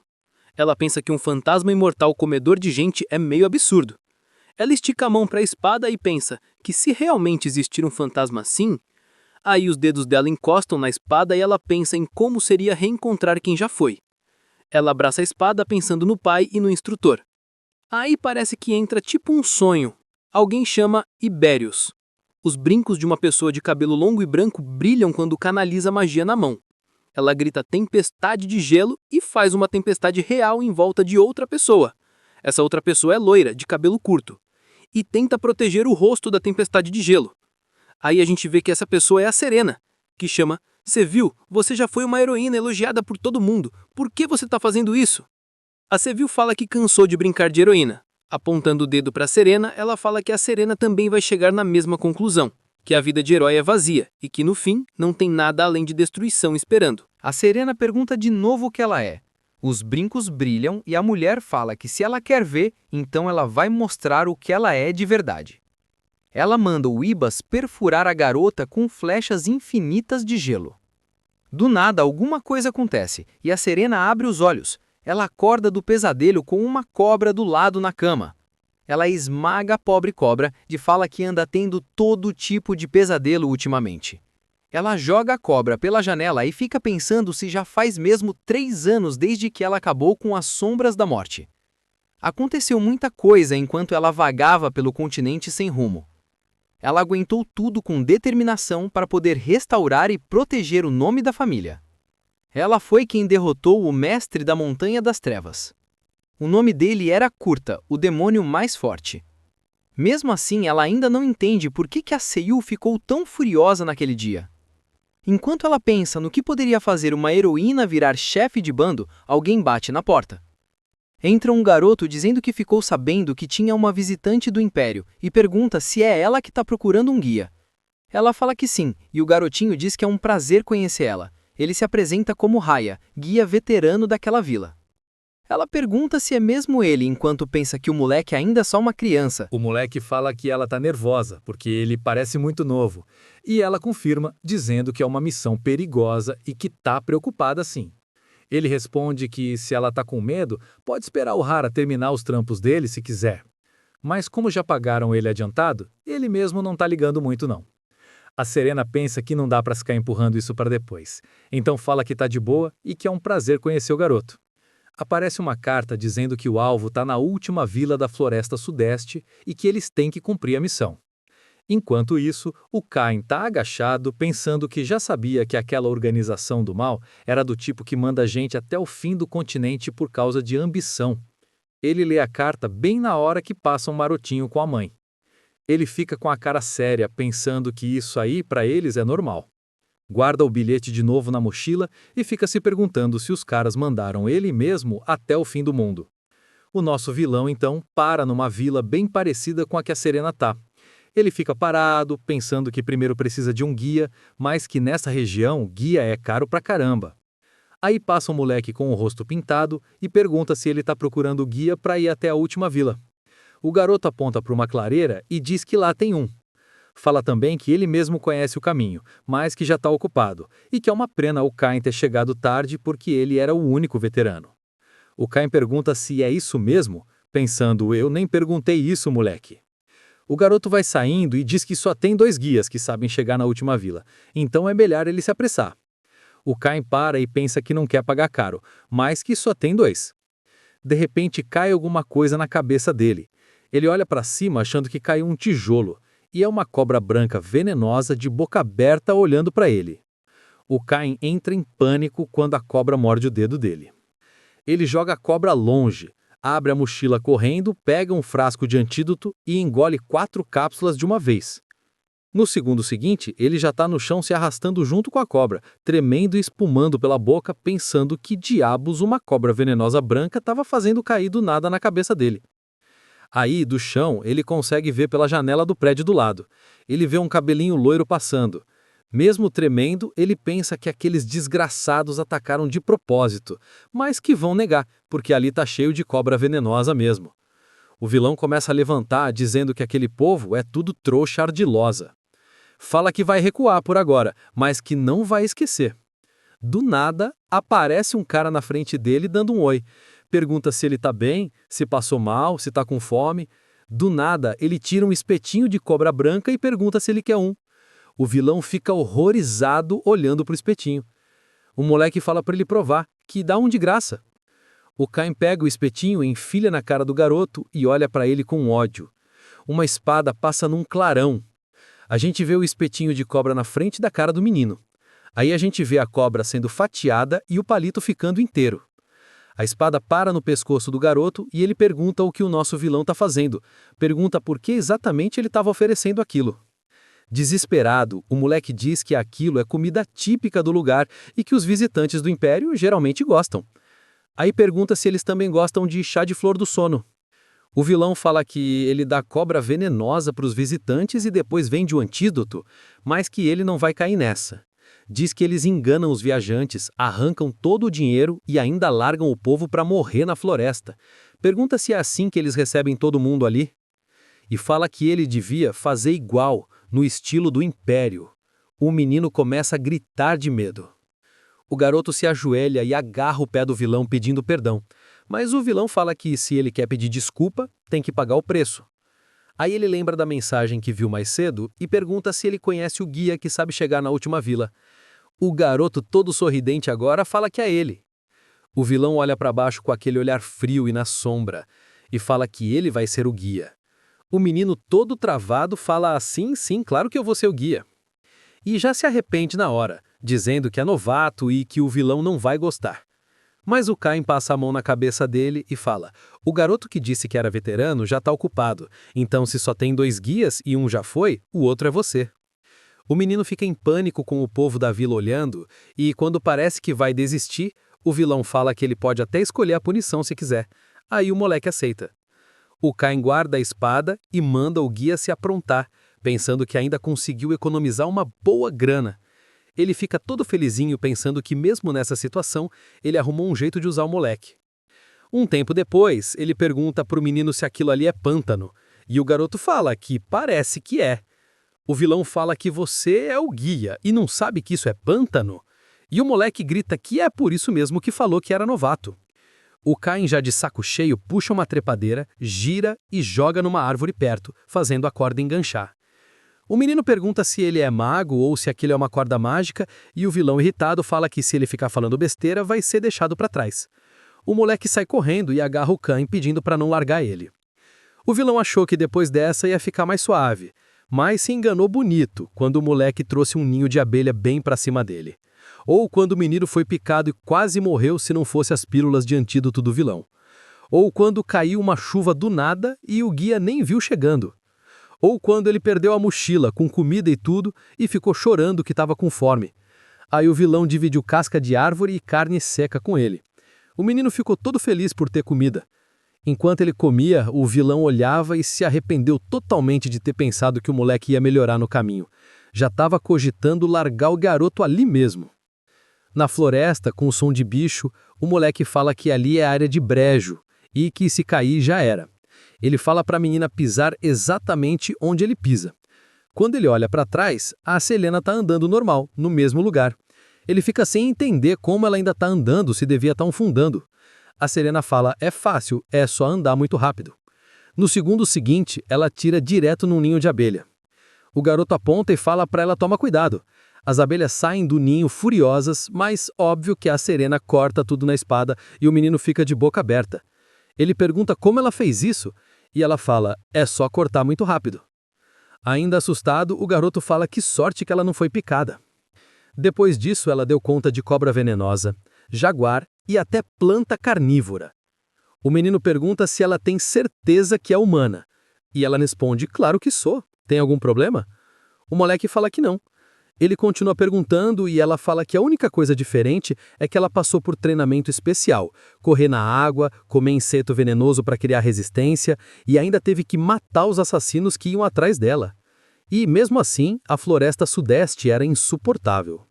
Ela pensa que um fantasma imortal comedor de gente é meio absurdo. Ela estica a mão para a espada e pensa que se realmente existir um fantasma assim, aí os dedos dela encostam na espada e ela pensa em como seria reencontrar quem já foi. Ela abraça a espada pensando no pai e no instrutor. Aí parece que entra tipo um sonho. Alguém chama Ibérios. Os brincos de uma pessoa de cabelo longo e branco brilham quando canaliza magia na mão. Ela grita tempestade de gelo e faz uma tempestade real em volta de outra pessoa. Essa outra pessoa é loira, de cabelo curto, e tenta proteger o rosto da tempestade de gelo. Aí a gente vê que essa pessoa é a Serena, que chama: "Você viu? Você já foi uma heroína elogiada por todo mundo. Por que você tá fazendo isso?" A Seville fala que cansou de brincar de heroína. Apontando o dedo para Serena, ela fala que a Serena também vai chegar na mesma conclusão, que a vida de herói é vazia e que no fim não tem nada além de destruição esperando. A Serena pergunta de novo o que ela é. Os brincos brilham e a mulher fala que se ela quer ver, então ela vai mostrar o que ela é de verdade. Ela manda o Ibas perfurar a garota com flechas infinitas de gelo. Do nada, alguma coisa acontece e a Serena abre os olhos. Ela acorda do pesadelo com uma cobra do lado na cama. Ela esmaga a pobre cobra e fala que anda tendo todo tipo de pesadelo ultimamente. Ela joga a cobra pela janela e fica pensando se já faz mesmo 3 anos desde que ela acabou com as sombras da morte. Aconteceu muita coisa enquanto ela vagava pelo continente sem rumo. Ela aguentou tudo com determinação para poder restaurar e proteger o nome da família. Ela foi quem derrotou o mestre da Montanha das Trevas. O nome dele era Curta, o demônio mais forte. Mesmo assim, ela ainda não entende por que a Seiyu ficou tão furiosa naquele dia. Enquanto ela pensa no que poderia fazer uma heroína virar chefe de bando, alguém bate na porta. Entra um garoto dizendo que ficou sabendo que tinha uma visitante do Império e pergunta se é ela que está procurando um guia. Ela fala que sim, e o garotinho diz que é um prazer conhecer ela. Ele se apresenta como Raya, guia veterano daquela vila. Ela pergunta se é mesmo ele, enquanto pensa que o moleque ainda é só uma criança. O moleque fala que ela tá nervosa, porque ele parece muito novo. E ela confirma, dizendo que é uma missão perigosa e que tá preocupada sim. Ele responde que se ela tá com medo, pode esperar o Hara terminar os trampos dele se quiser. Mas como já pagaram ele adiantado, ele mesmo não tá ligando muito não. A Serena pensa que não dá para ficar empurrando isso para depois, então fala que tá de boa e que é um prazer conhecer o garoto. Aparece uma carta dizendo que o alvo está na última vila da Floresta Sudeste e que eles têm que cumprir a missão. Enquanto isso, o Kain está agachado, pensando que já sabia que aquela organização do mal era do tipo que manda gente até o fim do continente por causa de ambição. Ele lê a carta bem na hora que passa um marotinho com a mãe. Ele fica com a cara séria, pensando que isso aí para eles é normal. Guarda o bilhete de novo na mochila e fica se perguntando se os caras mandaram ele mesmo até o fim do mundo. O nosso vilão, então, para numa vila bem parecida com a que a Serena tá. Ele fica parado, pensando que primeiro precisa de um guia, mas que nessa região guia é caro pra caramba. Aí passa um moleque com o rosto pintado e pergunta se ele tá procurando guia para ir até a última vila. O garoto aponta para uma clareira e diz que lá tem um. Fala também que ele mesmo conhece o caminho, mas que já está ocupado, e que é uma pena o Caim ter chegado tarde porque ele era o único veterano. O Caim pergunta se é isso mesmo, pensando, eu nem perguntei isso, moleque. O garoto vai saindo e diz que só tem 2 guias que sabem chegar na última vila, então é melhor ele se apressar. O Caim para e pensa que não quer pagar caro, mas que só tem 2. De repente cai alguma coisa na cabeça dele. Ele olha para cima achando que caiu um tijolo, e é uma cobra branca venenosa de boca aberta olhando para ele. O Caim entra em pânico quando a cobra morde o dedo dele. Ele joga a cobra longe, abre a mochila correndo, pega um frasco de antídoto e engole 4 cápsulas de uma vez. No segundo seguinte, ele já está no chão se arrastando junto com a cobra, tremendo e espumando pela boca, pensando que diabos uma cobra venenosa branca estava fazendo cair do nada na cabeça dele. Aí, do chão, ele consegue ver pela janela do prédio do lado. Ele vê um cabelinho loiro passando. Mesmo tremendo, ele pensa que aqueles desgraçados atacaram de propósito, mas que vão negar, porque ali tá cheio de cobra venenosa mesmo. O vilão começa a levantar, dizendo que aquele povo é tudo trouxa ardilosa. Fala que vai recuar por agora, mas que não vai esquecer. Do nada, aparece um cara na frente dele dando um oi. Pergunta se ele tá bem, se passou mal, se tá com fome. Do nada, ele tira um espetinho de cobra branca e pergunta se ele quer um. O vilão fica horrorizado olhando pro espetinho. O moleque fala para ele provar, que dá um de graça. O Caim pega o espetinho, enfia na cara do garoto e olha para ele com ódio. Uma espada passa num clarão. A gente vê o espetinho de cobra na frente da cara do menino. Aí a gente vê a cobra sendo fatiada e o palito ficando inteiro. A espada para no pescoço do garoto e ele pergunta o que o nosso vilão está fazendo. Pergunta por que exatamente ele estava oferecendo aquilo. Desesperado, o moleque diz que aquilo é comida típica do lugar e que os visitantes do Império geralmente gostam. Aí pergunta se eles também gostam de chá de flor do sono. O vilão fala que ele dá cobra venenosa para os visitantes e depois vende o antídoto, mas que ele não vai cair nessa. Diz que eles enganam os viajantes, arrancam todo o dinheiro e ainda largam o povo para morrer na floresta. Pergunta se é assim que eles recebem todo mundo ali. E fala que ele devia fazer igual, no estilo do Império. O menino começa a gritar de medo. O garoto se ajoelha e agarra o pé do vilão pedindo perdão. Mas o vilão fala que se ele quer pedir desculpa, tem que pagar o preço. Aí ele lembra da mensagem que viu mais cedo e pergunta se ele conhece o guia que sabe chegar na última vila. O garoto todo sorridente agora fala que é ele. O vilão olha para baixo com aquele olhar frio e na sombra e fala que ele vai ser o guia. O menino todo travado fala assim, sim, claro que eu vou ser o guia. E já se arrepende na hora, dizendo que é novato e que o vilão não vai gostar. Mas o Caim passa a mão na cabeça dele e fala, o garoto que disse que era veterano já está ocupado, então se só tem 2 guias e um já foi, o outro é você. O menino fica em pânico com o povo da vila olhando e quando parece que vai desistir, o vilão fala que ele pode até escolher a punição se quiser. Aí o moleque aceita. O Caim guarda a espada e manda o guia se aprontar, pensando que ainda conseguiu economizar uma boa grana. Ele fica todo felizinho pensando que mesmo nessa situação, ele arrumou um jeito de usar o moleque. Um tempo depois, ele pergunta pro menino se aquilo ali é pântano, e o garoto fala que parece que é. O vilão fala que você é o guia e não sabe que isso é pântano, e o moleque grita que é por isso mesmo que falou que era novato. O Caim, já de saco cheio, puxa uma trepadeira, gira e joga numa árvore perto, fazendo a corda enganchar. O menino pergunta se ele é mago ou se aquilo é uma corda mágica e o vilão irritado fala que se ele ficar falando besteira vai ser deixado para trás. O moleque sai correndo e agarra o Caim pedindo para não largar ele. O vilão achou que depois dessa ia ficar mais suave, mas se enganou bonito quando o moleque trouxe um ninho de abelha bem para cima dele. Ou quando o menino foi picado e quase morreu se não fosse as pílulas de antídoto do vilão. Ou quando caiu uma chuva do nada e o guia nem viu chegando. Ou quando ele perdeu a mochila com comida e tudo e ficou chorando que estava com fome. Aí o vilão dividiu casca de árvore e carne seca com ele. O menino ficou todo feliz por ter comida. Enquanto ele comia, o vilão olhava e se arrependeu totalmente de ter pensado que o moleque ia melhorar no caminho. Já estava cogitando largar o garoto ali mesmo. Na floresta, com o som de bicho, o moleque fala que ali é área de brejo e que se cair já era. Ele fala para a menina pisar exatamente onde ele pisa. Quando ele olha para trás, a Selena está andando normal, no mesmo lugar. Ele fica sem entender como ela ainda está andando se devia estar afundando. A Selena fala, é fácil, é só andar muito rápido. No segundo seguinte, ela tira direto num ninho de abelha. O garoto aponta e fala para ela tomar cuidado. As abelhas saem do ninho furiosas, mas óbvio que a Serena corta tudo na espada e o menino fica de boca aberta. Ele pergunta como ela fez isso e ela fala, é só cortar muito rápido. Ainda assustado, o garoto fala que sorte que ela não foi picada. Depois disso, ela deu conta de cobra venenosa, jaguar e até planta carnívora. O menino pergunta se ela tem certeza que é humana. E ela responde, claro que sou. Tem algum problema? O moleque fala que não. Ele continua perguntando e ela fala que a única coisa diferente é que ela passou por treinamento especial, correr na água, comer inseto venenoso para criar resistência e ainda teve que matar os assassinos que iam atrás dela. E, mesmo assim, a floresta sudeste era insuportável.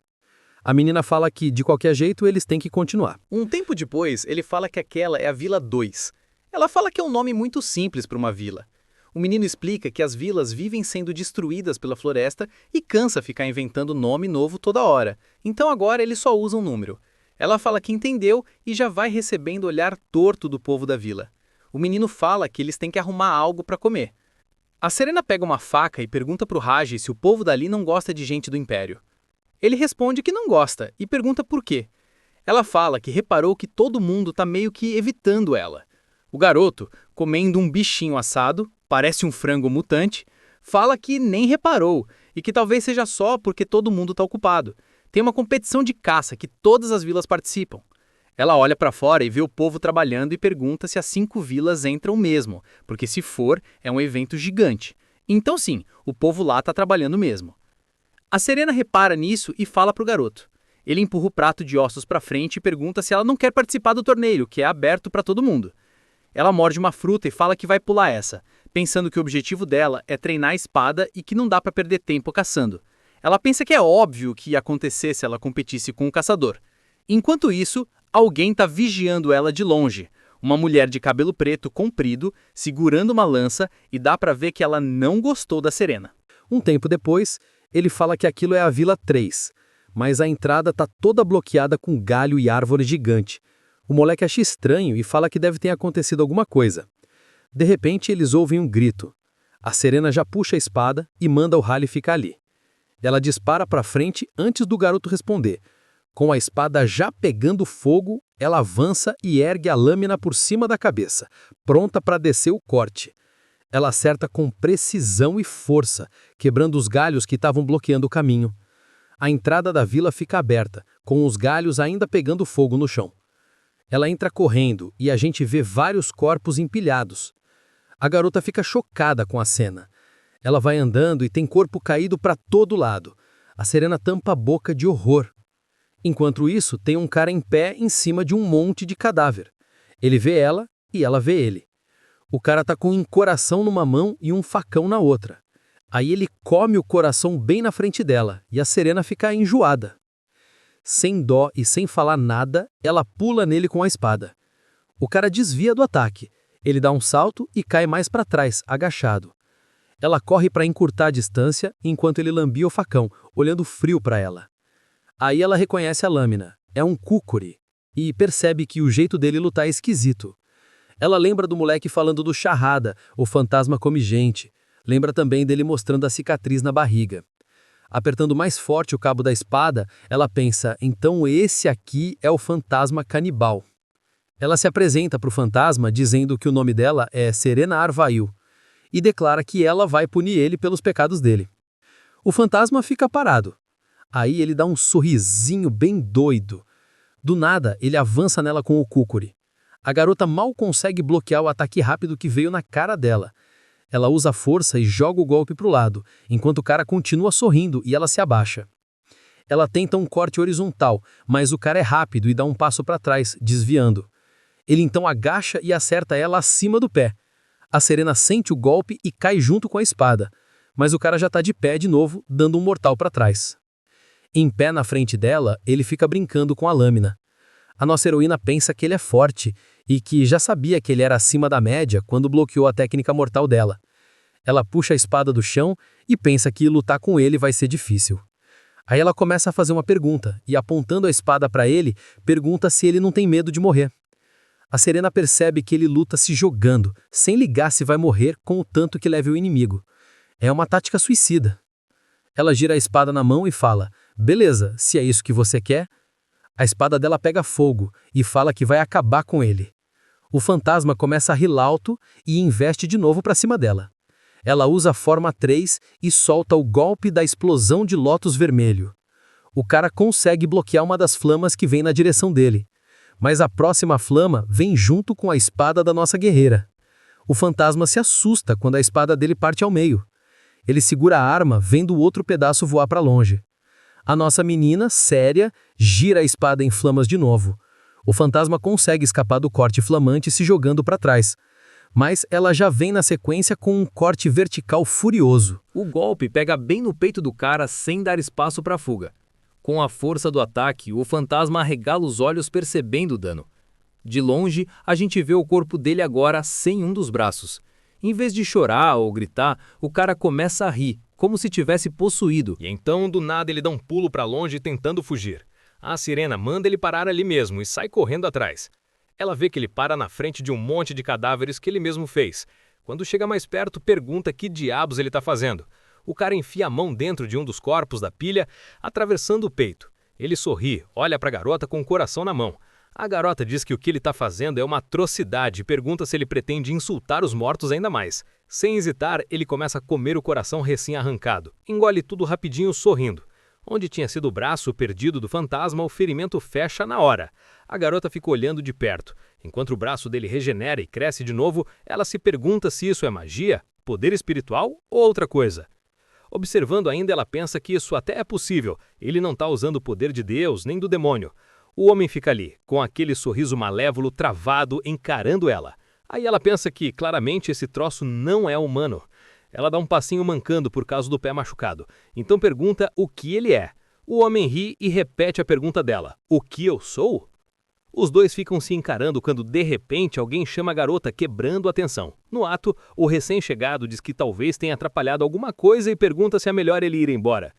A menina fala que, de qualquer jeito, eles têm que continuar. Um tempo depois, ele fala que aquela é a Vila 2. Ela fala que é um nome muito simples para uma vila. O menino explica que as vilas vivem sendo destruídas pela floresta e cansa ficar inventando nome novo toda hora. Então agora ele só usa um número. Ela fala que entendeu e já vai recebendo o olhar torto do povo da vila. O menino fala que eles têm que arrumar algo para comer. A Serena pega uma faca e pergunta para o Raji se o povo dali não gosta de gente do Império. Ele responde que não gosta e pergunta por quê. Ela fala que reparou que todo mundo está meio que evitando ela. O garoto, comendo um bichinho assado, parece um frango mutante, fala que nem reparou e que talvez seja só porque todo mundo está ocupado. Tem uma competição de caça que todas as vilas participam. Ela olha para fora e vê o povo trabalhando e pergunta se as 5 vilas entram mesmo, porque se for, é um evento gigante. Então sim, o povo lá está trabalhando mesmo. A Serena repara nisso e fala para o garoto. Ele empurra o prato de ossos para frente e pergunta se ela não quer participar do torneio, que é aberto para todo mundo. Ela morde uma fruta e fala que vai pular essa, pensando que o objetivo dela é treinar a espada e que não dá para perder tempo caçando. Ela pensa que é óbvio o que ia acontecer se ela competisse com o caçador. Enquanto isso, alguém está vigiando ela de longe. Uma mulher de cabelo preto comprido, segurando uma lança, e dá para ver que ela não gostou da Serena. Um tempo depois, ele fala que aquilo é a Vila 3, mas a entrada está toda bloqueada com galho e árvore gigante. O moleque acha estranho e fala que deve ter acontecido alguma coisa. De repente, eles ouvem um grito. A Serena já puxa a espada e manda o Raleigh ficar ali. Ela dispara para frente antes do garoto responder. Com a espada já pegando fogo, ela avança e ergue a lâmina por cima da cabeça, pronta para descer o corte. Ela acerta com precisão e força, quebrando os galhos que estavam bloqueando o caminho. A entrada da vila fica aberta, com os galhos ainda pegando fogo no chão. Ela entra correndo e a gente vê vários corpos empilhados. A garota fica chocada com a cena. Ela vai andando e tem corpo caído para todo lado. A Serena tampa a boca de horror. Enquanto isso, tem um cara em pé em cima de um monte de cadáver. Ele vê ela e ela vê ele. O cara tá com um coração numa mão e um facão na outra. Aí ele come o coração bem na frente dela e a Serena fica enjoada. Sem dó e sem falar nada, ela pula nele com a espada. O cara desvia do ataque. Ele dá um salto e cai mais para trás, agachado. Ela corre para encurtar a distância enquanto ele lambia o facão, olhando frio para ela. Aí ela reconhece a lâmina. É um kukuri. E percebe que o jeito dele lutar é esquisito. Ela lembra do moleque falando do Charrada, o fantasma come gente. Lembra também dele mostrando a cicatriz na barriga. Apertando mais forte o cabo da espada, ela pensa, então esse aqui é o fantasma canibal. Ela se apresenta para o fantasma dizendo que o nome dela é Serena Arvail e declara que ela vai punir ele pelos pecados dele. O fantasma fica parado. Aí ele dá um sorrisinho bem doido. Do nada, ele avança nela com o kukuri. A garota mal consegue bloquear o ataque rápido que veio na cara dela. Ela usa a força e joga o golpe para o lado, enquanto o cara continua sorrindo e ela se abaixa. Ela tenta um corte horizontal, mas o cara é rápido e dá um passo para trás, desviando. Ele então agacha e acerta ela acima do pé. A Serena sente o golpe e cai junto com a espada, mas o cara já tá de pé de novo, dando um mortal para trás. Em pé na frente dela, ele fica brincando com a lâmina. A nossa heroína pensa que ele é forte e que já sabia que ele era acima da média quando bloqueou a técnica mortal dela. Ela puxa a espada do chão e pensa que lutar com ele vai ser difícil. Aí ela começa a fazer uma pergunta e, apontando a espada para ele, pergunta se ele não tem medo de morrer. A Serena percebe que ele luta se jogando, sem ligar se vai morrer com o tanto que leve o inimigo. É uma tática suicida. Ela gira a espada na mão e fala: "Beleza, se é isso que você quer." A espada dela pega fogo e fala que vai acabar com ele. O fantasma começa a rir alto e investe de novo para cima dela. Ela usa a forma 3 e solta o golpe da explosão de lótus vermelho. O cara consegue bloquear uma das flamas que vem na direção dele, mas a próxima flama vem junto com a espada da nossa guerreira. O fantasma se assusta quando a espada dele parte ao meio. Ele segura a arma, vendo o outro pedaço voar para longe. A nossa menina, séria, gira a espada em flamas de novo. O fantasma consegue escapar do corte flamante se jogando para trás, mas ela já vem na sequência com um corte vertical furioso. O golpe pega bem no peito do cara sem dar espaço para fuga. Com a força do ataque, o fantasma arregala os olhos percebendo o dano. De longe, a gente vê o corpo dele agora sem um dos braços. Em vez de chorar ou gritar, o cara começa a rir, como se tivesse possuído. E então, do nada, ele dá um pulo para longe tentando fugir. A Sirena manda ele parar ali mesmo e sai correndo atrás. Ela vê que ele para na frente de um monte de cadáveres que ele mesmo fez. Quando chega mais perto, pergunta que diabos ele está fazendo. O cara enfia a mão dentro de um dos corpos da pilha, atravessando o peito. Ele sorri, olha para a garota com o coração na mão. A garota diz que o que ele está fazendo é uma atrocidade e pergunta se ele pretende insultar os mortos ainda mais. Sem hesitar, ele começa a comer o coração recém-arrancado. Engole tudo rapidinho, sorrindo. Onde tinha sido o braço perdido do fantasma, o ferimento fecha na hora. A garota fica olhando de perto. Enquanto o braço dele regenera e cresce de novo, ela se pergunta se isso é magia, poder espiritual ou outra coisa. Observando ainda, ela pensa que isso até é possível. Ele não está usando o poder de Deus nem do demônio. O homem fica ali, com aquele sorriso malévolo travado, encarando ela. Aí ela pensa que, claramente, esse troço não é humano. Ela dá um passinho mancando por causa do pé machucado. Então pergunta o que ele é. O homem ri e repete a pergunta dela: "O que eu sou?" Os dois ficam se encarando quando, de repente, alguém chama a garota, quebrando a tensão. No ato, o recém-chegado diz que talvez tenha atrapalhado alguma coisa e pergunta se é melhor ele ir embora.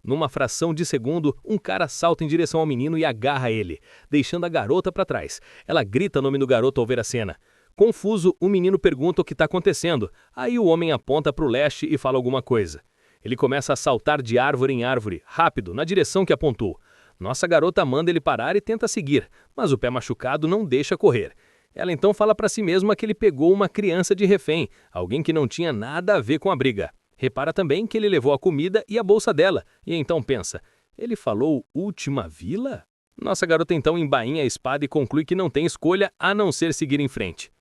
Numa fração de segundo, um cara salta em direção ao menino e agarra ele, deixando a garota para trás. Ela grita o nome do garoto ao ver a cena. Confuso, o menino pergunta o que está acontecendo. Aí o homem aponta para o leste e fala alguma coisa. Ele começa a saltar de árvore em árvore, rápido, na direção que apontou. Nossa garota manda ele parar e tenta seguir, mas o pé machucado não deixa correr. Ela então fala para si mesma que ele pegou uma criança de refém, alguém que não tinha nada a ver com a briga. Repara também que ele levou a comida e a bolsa dela, e então pensa: ele falou última vila? Nossa garota então embainha a espada e conclui que não tem escolha a não ser seguir em frente.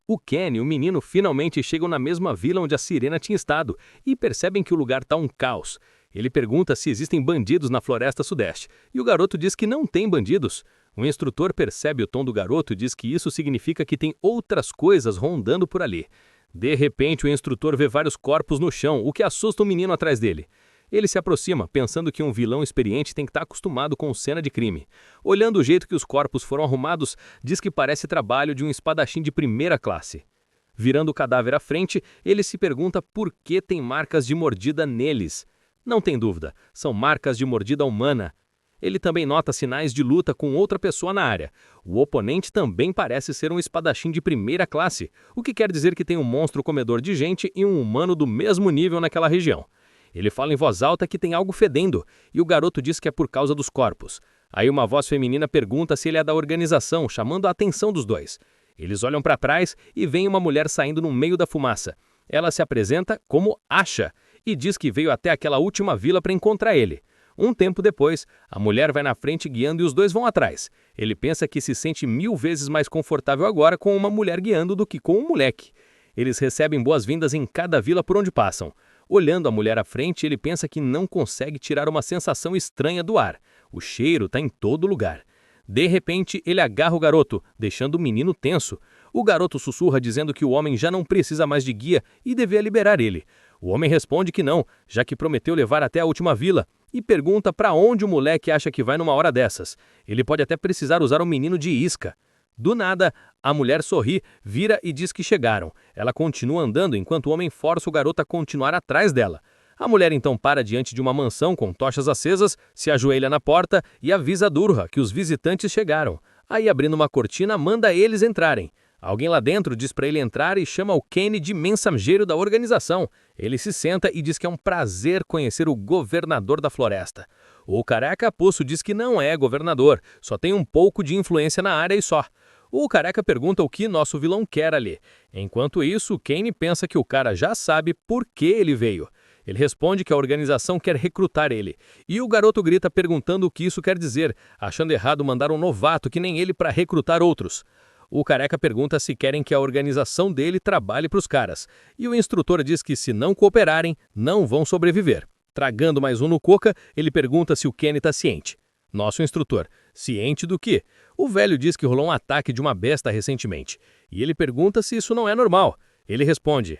O Ken e o menino finalmente chegam na mesma vila onde a Sirena tinha estado e percebem que o lugar está um caos. Ele pergunta se existem bandidos na floresta sudeste, e o garoto diz que não tem bandidos. O instrutor percebe o tom do garoto e diz que isso significa que tem outras coisas rondando por ali. De repente, o instrutor vê vários corpos no chão, o que assusta o menino atrás dele. Ele se aproxima, pensando que um vilão experiente tem que estar acostumado com cena de crime. Olhando o jeito que os corpos foram arrumados, diz que parece trabalho de um espadachim de primeira classe. Virando o cadáver à frente, ele se pergunta por que tem marcas de mordida neles. Não tem dúvida, são marcas de mordida humana. Ele também nota sinais de luta com outra pessoa na área. O oponente também parece ser um espadachim de primeira classe, o que quer dizer que tem um monstro comedor de gente e um humano do mesmo nível naquela região. Ele fala em voz alta que tem algo fedendo, e o garoto diz que é por causa dos corpos. Aí uma voz feminina pergunta se ele é da organização, chamando a atenção dos dois. Eles olham para trás e veem uma mulher saindo no meio da fumaça. Ela se apresenta como Asha e diz que veio até aquela última vila para encontrar ele. Um tempo depois, a mulher vai na frente guiando e os dois vão atrás. Ele pensa que se sente 1000 vezes mais confortável agora com uma mulher guiando do que com um moleque. Eles recebem boas-vindas em cada vila por onde passam. Olhando a mulher à frente, ele pensa que não consegue tirar uma sensação estranha do ar. O cheiro está em todo lugar. De repente, ele agarra o garoto, deixando o menino tenso. O garoto sussurra dizendo que o homem já não precisa mais de guia e devia liberar ele. O homem responde que não, já que prometeu levar até a última vila, e pergunta para onde o moleque acha que vai numa hora dessas. Ele pode até precisar usar o menino de isca. Do nada, a mulher sorri, vira e diz que chegaram. Ela continua andando enquanto o homem força o garoto a continuar atrás dela. A mulher então para diante de uma mansão com tochas acesas, se ajoelha na porta e avisa a Durra que os visitantes chegaram. Aí, abrindo uma cortina, manda eles entrarem. Alguém lá dentro diz para ele entrar e chama o Kenny de mensageiro da organização. Ele se senta e diz que é um prazer conhecer o governador da floresta. O careca Poço diz que não é governador, só tem um pouco de influência na área e só. O careca pergunta o que nosso vilão quer ali. Enquanto isso, Kenny pensa que o cara já sabe por que ele veio. Ele responde que a organização quer recrutar ele. E o garoto grita perguntando o que isso quer dizer, achando errado mandar um novato que nem ele para recrutar outros. O careca pergunta se querem que a organização dele trabalhe para os caras. E o instrutor diz que se não cooperarem, não vão sobreviver. Tragando mais um no coca, ele pergunta se o Kenny está ciente. Nosso instrutor: ciente do quê? O velho diz que rolou um ataque de uma besta recentemente. E ele pergunta se isso não é normal. Ele responde: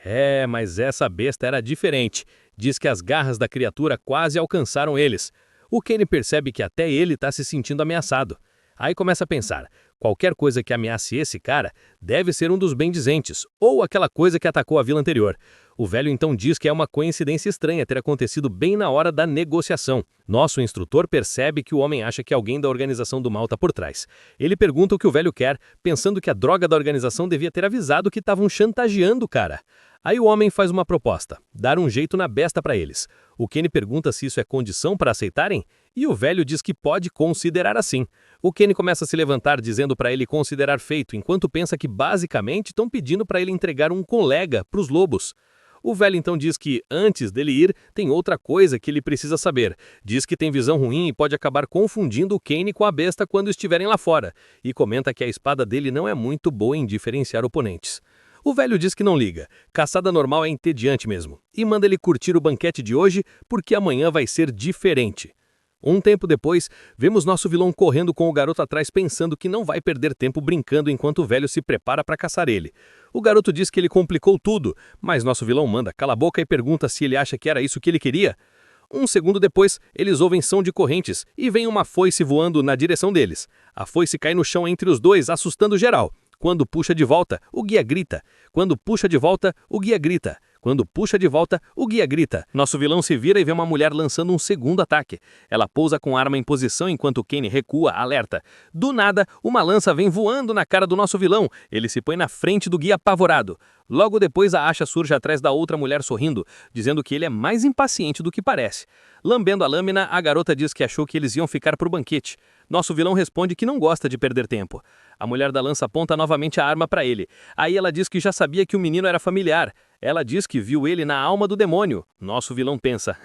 mas essa besta era diferente. Diz que as garras da criatura quase alcançaram eles. O Kenny percebe que até ele está se sentindo ameaçado. Aí começa a pensar, qualquer coisa que ameace esse cara deve ser um dos bendizentes, ou aquela coisa que atacou a vila anterior. O velho então diz que é uma coincidência estranha ter acontecido bem na hora da negociação. Nosso instrutor percebe que o homem acha que alguém da organização do mal está por trás. Ele pergunta o que o velho quer, pensando que a droga da organização devia ter avisado que estavam chantageando o cara. Aí o homem faz uma proposta, dar um jeito na besta para eles. O Kenny pergunta se isso é condição para aceitarem, e o velho diz que pode considerar assim. O Kenny começa a se levantar dizendo para ele considerar feito, enquanto pensa que basicamente estão pedindo para ele entregar um colega para os lobos. O velho então diz que, antes dele ir, tem outra coisa que ele precisa saber. Diz que tem visão ruim e pode acabar confundindo o Kenny com a besta quando estiverem lá fora, e comenta que a espada dele não é muito boa em diferenciar oponentes. O velho diz que não liga, caçada normal é entediante mesmo, e manda ele curtir o banquete de hoje porque amanhã vai ser diferente. Um tempo depois, vemos nosso vilão correndo com o garoto atrás pensando que não vai perder tempo brincando enquanto o velho se prepara para caçar ele. O garoto diz que ele complicou tudo, mas nosso vilão manda cala a boca e pergunta se ele acha que era isso que ele queria. Um segundo depois, eles ouvem som de correntes e vem uma foice voando na direção deles. A foice cai no chão entre os dois, assustando geral. Quando puxa de volta, o guia grita. Quando puxa de volta, o guia grita. Quando puxa de volta, o guia grita. Nosso vilão se vira e vê uma mulher lançando um segundo ataque. Ela pousa com a arma em posição enquanto Kenny recua, alerta. Do nada, uma lança vem voando na cara do nosso vilão. Ele se põe na frente do guia apavorado. Logo depois, a Asha surge atrás da outra mulher sorrindo, dizendo que ele é mais impaciente do que parece. Lambendo a lâmina, a garota diz que achou que eles iam ficar pro banquete. Nosso vilão responde que não gosta de perder tempo. A mulher da lança aponta novamente a arma para ele. Aí ela diz que já sabia que o menino era familiar. Ela diz que viu ele na alma do demônio. Nosso vilão pensa,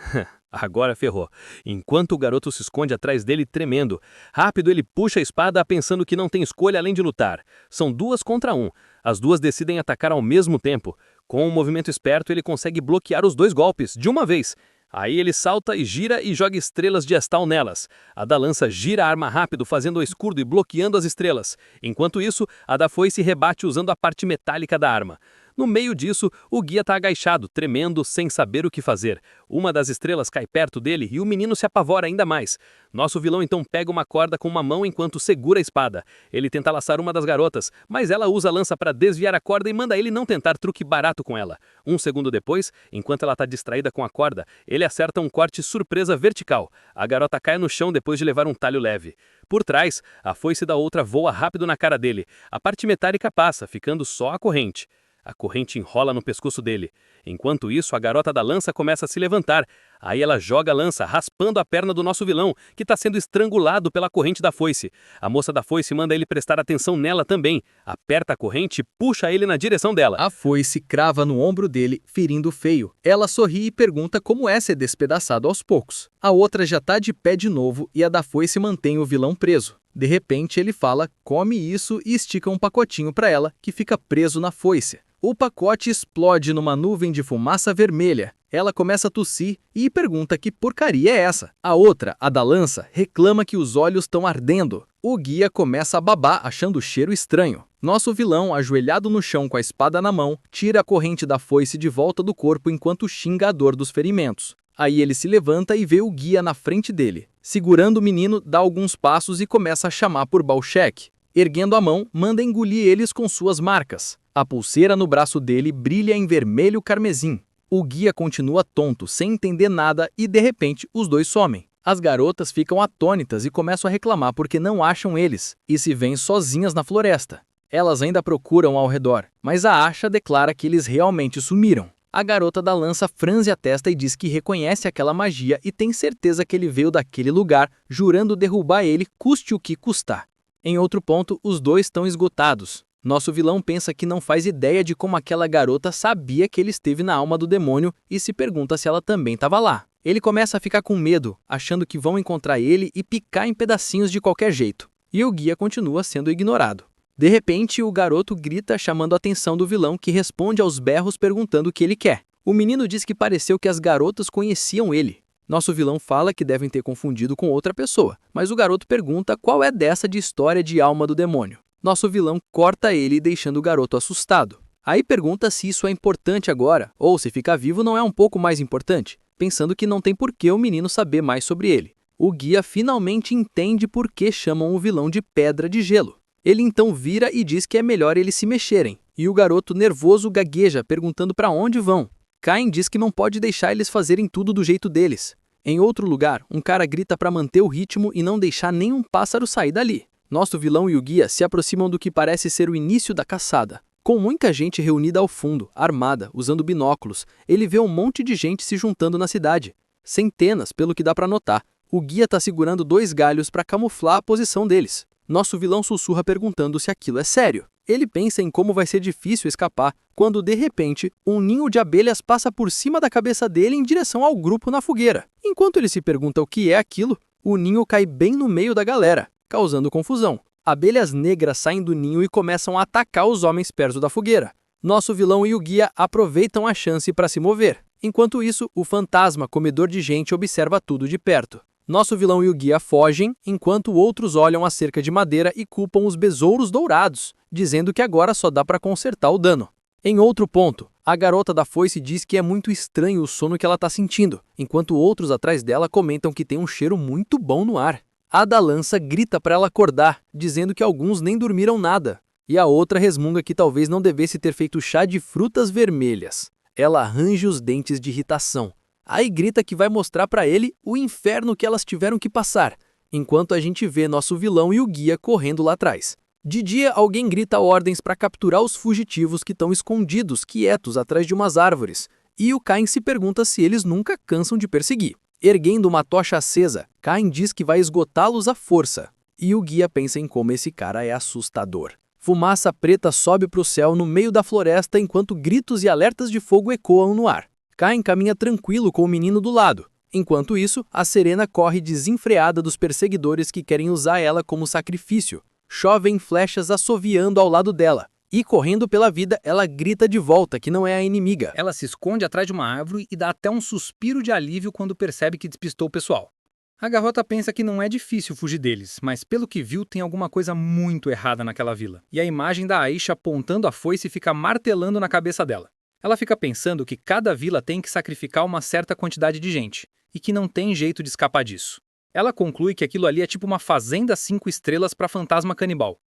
agora ferrou. Enquanto o garoto se esconde atrás dele tremendo. Rápido ele puxa a espada pensando que não tem escolha além de lutar. São 2 contra 1. As duas decidem atacar ao mesmo tempo. Com um movimento esperto ele consegue bloquear os 2 golpes, de uma vez. Aí ele salta e gira e joga estrelas de Astal nelas. A da lança gira a arma rápido, fazendo o escudo e bloqueando as estrelas. Enquanto isso, a da foice rebate usando a parte metálica da arma. No meio disso, o guia está agachado, tremendo, sem saber o que fazer. Uma das estrelas cai perto dele e o menino se apavora ainda mais. Nosso vilão então pega uma corda com uma mão enquanto segura a espada. Ele tenta laçar uma das garotas, mas ela usa a lança para desviar a corda e manda ele não tentar truque barato com ela. Um segundo depois, enquanto ela está distraída com a corda, ele acerta um corte surpresa vertical. A garota cai no chão depois de levar um talho leve. Por trás, a foice da outra voa rápido na cara dele. A parte metálica passa, ficando só a corrente. A corrente enrola no pescoço dele. Enquanto isso, a garota da lança começa a se levantar. Aí ela joga a lança, raspando a perna do nosso vilão, que está sendo estrangulado pela corrente da foice. A moça da foice manda ele prestar atenção nela também. Aperta a corrente e puxa ele na direção dela. A foice crava no ombro dele, ferindo feio. Ela sorri e pergunta como é ser despedaçado aos poucos. A outra já tá de pé de novo e a da foice mantém o vilão preso. De repente ele fala, come isso e estica um pacotinho para ela, que fica preso na foice. O pacote explode numa nuvem de fumaça vermelha. Ela começa a tossir e pergunta que porcaria é essa. A outra, a da lança, reclama que os olhos estão ardendo. O guia começa a babar, achando o cheiro estranho. Nosso vilão, ajoelhado no chão com a espada na mão, tira a corrente da foice de volta do corpo enquanto xinga a dor dos ferimentos. Aí ele se levanta e vê o guia na frente dele. Segurando o menino, dá alguns passos e começa a chamar por Balshek. Erguendo a mão, manda engolir eles com suas marcas. A pulseira no braço dele brilha em vermelho carmesim. O guia continua tonto, sem entender nada, e de repente os dois somem. As garotas ficam atônitas e começam a reclamar porque não acham eles, e se veem sozinhas na floresta. Elas ainda procuram ao redor, mas a Asha declara que eles realmente sumiram. A garota da lança franze a testa e diz que reconhece aquela magia e tem certeza que ele veio daquele lugar, jurando derrubar ele, custe o que custar. Em outro ponto, os dois estão esgotados. Nosso vilão pensa que não faz ideia de como aquela garota sabia que ele esteve na alma do demônio e se pergunta se ela também estava lá. Ele começa a ficar com medo, achando que vão encontrar ele e picar em pedacinhos de qualquer jeito. E o guia continua sendo ignorado. De repente, o garoto grita chamando a atenção do vilão, que responde aos berros perguntando o que ele quer. O menino diz que pareceu que as garotas conheciam ele. Nosso vilão fala que devem ter confundido com outra pessoa, mas o garoto pergunta qual é dessa de história de alma do demônio. Nosso vilão corta ele, deixando o garoto assustado. Aí pergunta se isso é importante agora, ou se ficar vivo não é um pouco mais importante, pensando que não tem por que o menino saber mais sobre ele. O guia finalmente entende por que chamam o vilão de Pedra de Gelo. Ele então vira e diz que é melhor eles se mexerem, e o garoto nervoso gagueja, perguntando para onde vão. Cain diz que não pode deixar eles fazerem tudo do jeito deles. Em outro lugar, um cara grita para manter o ritmo e não deixar nenhum pássaro sair dali. Nosso vilão e o guia se aproximam do que parece ser o início da caçada. Com muita gente reunida ao fundo, armada, usando binóculos, ele vê um monte de gente se juntando na cidade. Centenas, pelo que dá para notar. O guia está segurando 2 galhos para camuflar a posição deles. Nosso vilão sussurra perguntando se aquilo é sério. Ele pensa em como vai ser difícil escapar, quando de repente, um ninho de abelhas passa por cima da cabeça dele em direção ao grupo na fogueira. Enquanto ele se pergunta o que é aquilo, o ninho cai bem no meio da galera, causando confusão. Abelhas negras saem do ninho e começam a atacar os homens perto da fogueira. Nosso vilão e o guia aproveitam a chance para se mover. Enquanto isso, o fantasma comedor de gente observa tudo de perto. Nosso vilão e o guia fogem, enquanto outros olham a cerca de madeira e culpam os besouros dourados, dizendo que agora só dá para consertar o dano. Em outro ponto, a garota da foice diz que é muito estranho o sono que ela está sentindo, enquanto outros atrás dela comentam que tem um cheiro muito bom no ar. A da lança grita para ela acordar, dizendo que alguns nem dormiram nada, e a outra resmunga que talvez não devesse ter feito chá de frutas vermelhas. Ela arranja os dentes de irritação. Aí grita que vai mostrar para ele o inferno que elas tiveram que passar, enquanto a gente vê nosso vilão e o guia correndo lá atrás. De dia, alguém grita ordens para capturar os fugitivos que estão escondidos, quietos, atrás de umas árvores, e o Cain se pergunta se eles nunca cansam de perseguir. Erguendo uma tocha acesa, Cain diz que vai esgotá-los à força, e o guia pensa em como esse cara é assustador. Fumaça preta sobe para o céu no meio da floresta enquanto gritos e alertas de fogo ecoam no ar. Cain caminha tranquilo com o menino do lado. Enquanto isso, a Serena corre desenfreada dos perseguidores que querem usar ela como sacrifício. Chovem flechas assoviando ao lado dela. E, correndo pela vida, ela grita de volta que não é a inimiga. Ela se esconde atrás de uma árvore e dá até um suspiro de alívio quando percebe que despistou o pessoal. A garota pensa que não é difícil fugir deles, mas pelo que viu tem alguma coisa muito errada naquela vila. E a imagem da Aisha apontando a foice fica martelando na cabeça dela. Ela fica pensando que cada vila tem que sacrificar uma certa quantidade de gente, e que não tem jeito de escapar disso. Ela conclui que aquilo ali é tipo uma fazenda 5 estrelas para fantasma canibal.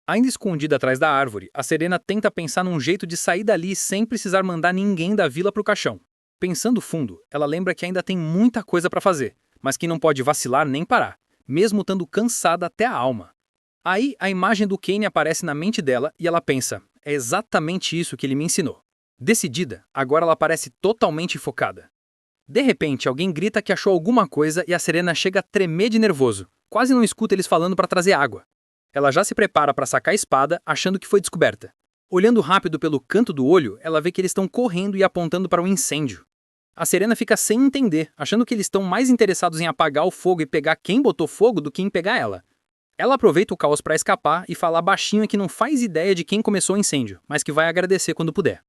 Ainda escondida atrás da árvore, a Serena tenta pensar num jeito de sair dali sem precisar mandar ninguém da vila pro caixão. Pensando fundo, ela lembra que ainda tem muita coisa para fazer, mas que não pode vacilar nem parar, mesmo estando cansada até a alma. Aí, a imagem do Kane aparece na mente dela e ela pensa, é exatamente isso que ele me ensinou. Decidida, agora ela parece totalmente focada. De repente, alguém grita que achou alguma coisa e a Serena chega a tremer de nervoso. Quase não escuta eles falando para trazer água. Ela já se prepara para sacar a espada, achando que foi descoberta. Olhando rápido pelo canto do olho, ela vê que eles estão correndo e apontando para um incêndio. A Serena fica sem entender, achando que eles estão mais interessados em apagar o fogo e pegar quem botou fogo do que em pegar ela. Ela aproveita o caos para escapar e fala baixinho que não faz ideia de quem começou o incêndio, mas que vai agradecer quando puder.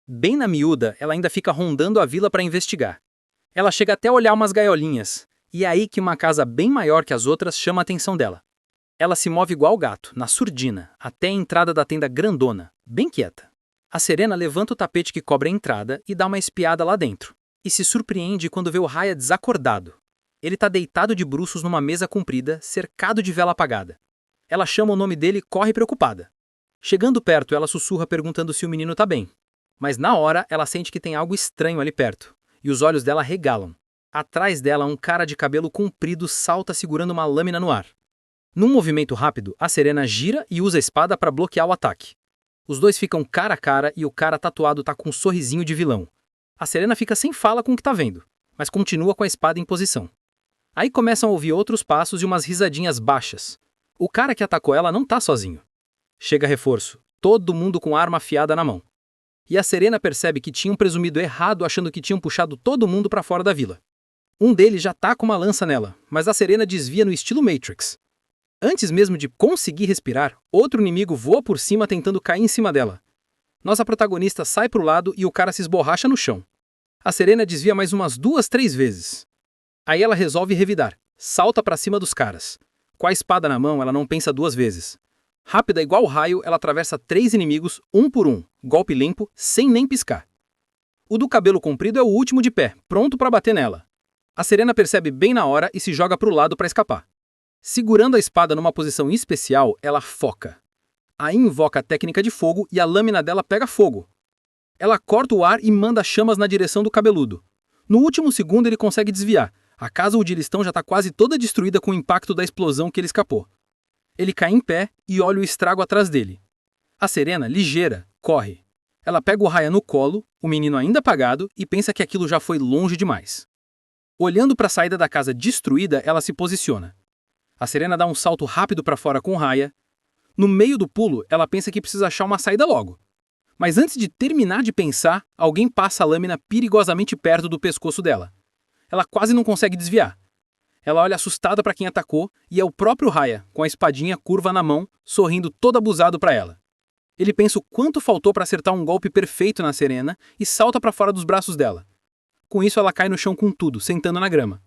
Bem na miúda, ela ainda fica rondando a vila para investigar. Ela chega até a olhar umas gaiolinhas, e é aí que uma casa bem maior que as outras chama a atenção dela. Ela se move igual gato, na surdina, até a entrada da tenda grandona, bem quieta. A Serena levanta o tapete que cobre a entrada e dá uma espiada lá dentro. E se surpreende quando vê o Raya desacordado. Ele tá deitado de bruços numa mesa comprida, cercado de vela apagada. Ela chama o nome dele e corre preocupada. Chegando perto, ela sussurra perguntando se o menino tá bem. Mas na hora, ela sente que tem algo estranho ali perto, e os olhos dela regalam. Atrás dela, um cara de cabelo comprido salta segurando uma lâmina no ar. Num movimento rápido, a Serena gira e usa a espada para bloquear o ataque. Os dois ficam cara a cara e o cara tatuado tá com um sorrisinho de vilão. A Serena fica sem fala com o que tá vendo, mas continua com a espada em posição. Aí começam a ouvir outros passos e umas risadinhas baixas. O cara que atacou ela não tá sozinho. Chega reforço, todo mundo com arma afiada na mão. E a Serena percebe que tinham presumido errado achando que tinham puxado todo mundo pra fora da vila. Um deles já tá com uma lança nela, mas a Serena desvia no estilo Matrix. Antes mesmo de conseguir respirar, outro inimigo voa por cima tentando cair em cima dela. Nossa protagonista sai pro lado e o cara se esborracha no chão. A Serena desvia mais umas 2, 3 vezes. Aí ela resolve revidar, salta pra cima dos caras. Com a espada na mão, ela não pensa 2 vezes. Rápida igual raio, ela atravessa 3 inimigos, um por um, golpe limpo, sem nem piscar. O do cabelo comprido é o último de pé, pronto pra bater nela. A Serena percebe bem na hora e se joga pro lado pra escapar. Segurando a espada numa posição especial, ela foca. Aí invoca a técnica de fogo e a lâmina dela pega fogo. Ela corta o ar e manda chamas na direção do cabeludo. No último segundo ele consegue desviar. A casa onde eles estão já está quase toda destruída com o impacto da explosão que ele escapou. Ele cai em pé e olha o estrago atrás dele. A Serena, ligeira, corre. Ela pega o Raya no colo, o menino ainda apagado, e pensa que aquilo já foi longe demais. Olhando para a saída da casa destruída, ela se posiciona. A Serena dá um salto rápido para fora com o Raya. No meio do pulo, ela pensa que precisa achar uma saída logo. Mas antes de terminar de pensar, alguém passa a lâmina perigosamente perto do pescoço dela. Ela quase não consegue desviar. Ela olha assustada para quem atacou e é o próprio Raya, com a espadinha curva na mão, sorrindo todo abusado para ela. Ele pensa o quanto faltou para acertar um golpe perfeito na Serena e salta para fora dos braços dela. Com isso, ela cai no chão com tudo, sentando na grama.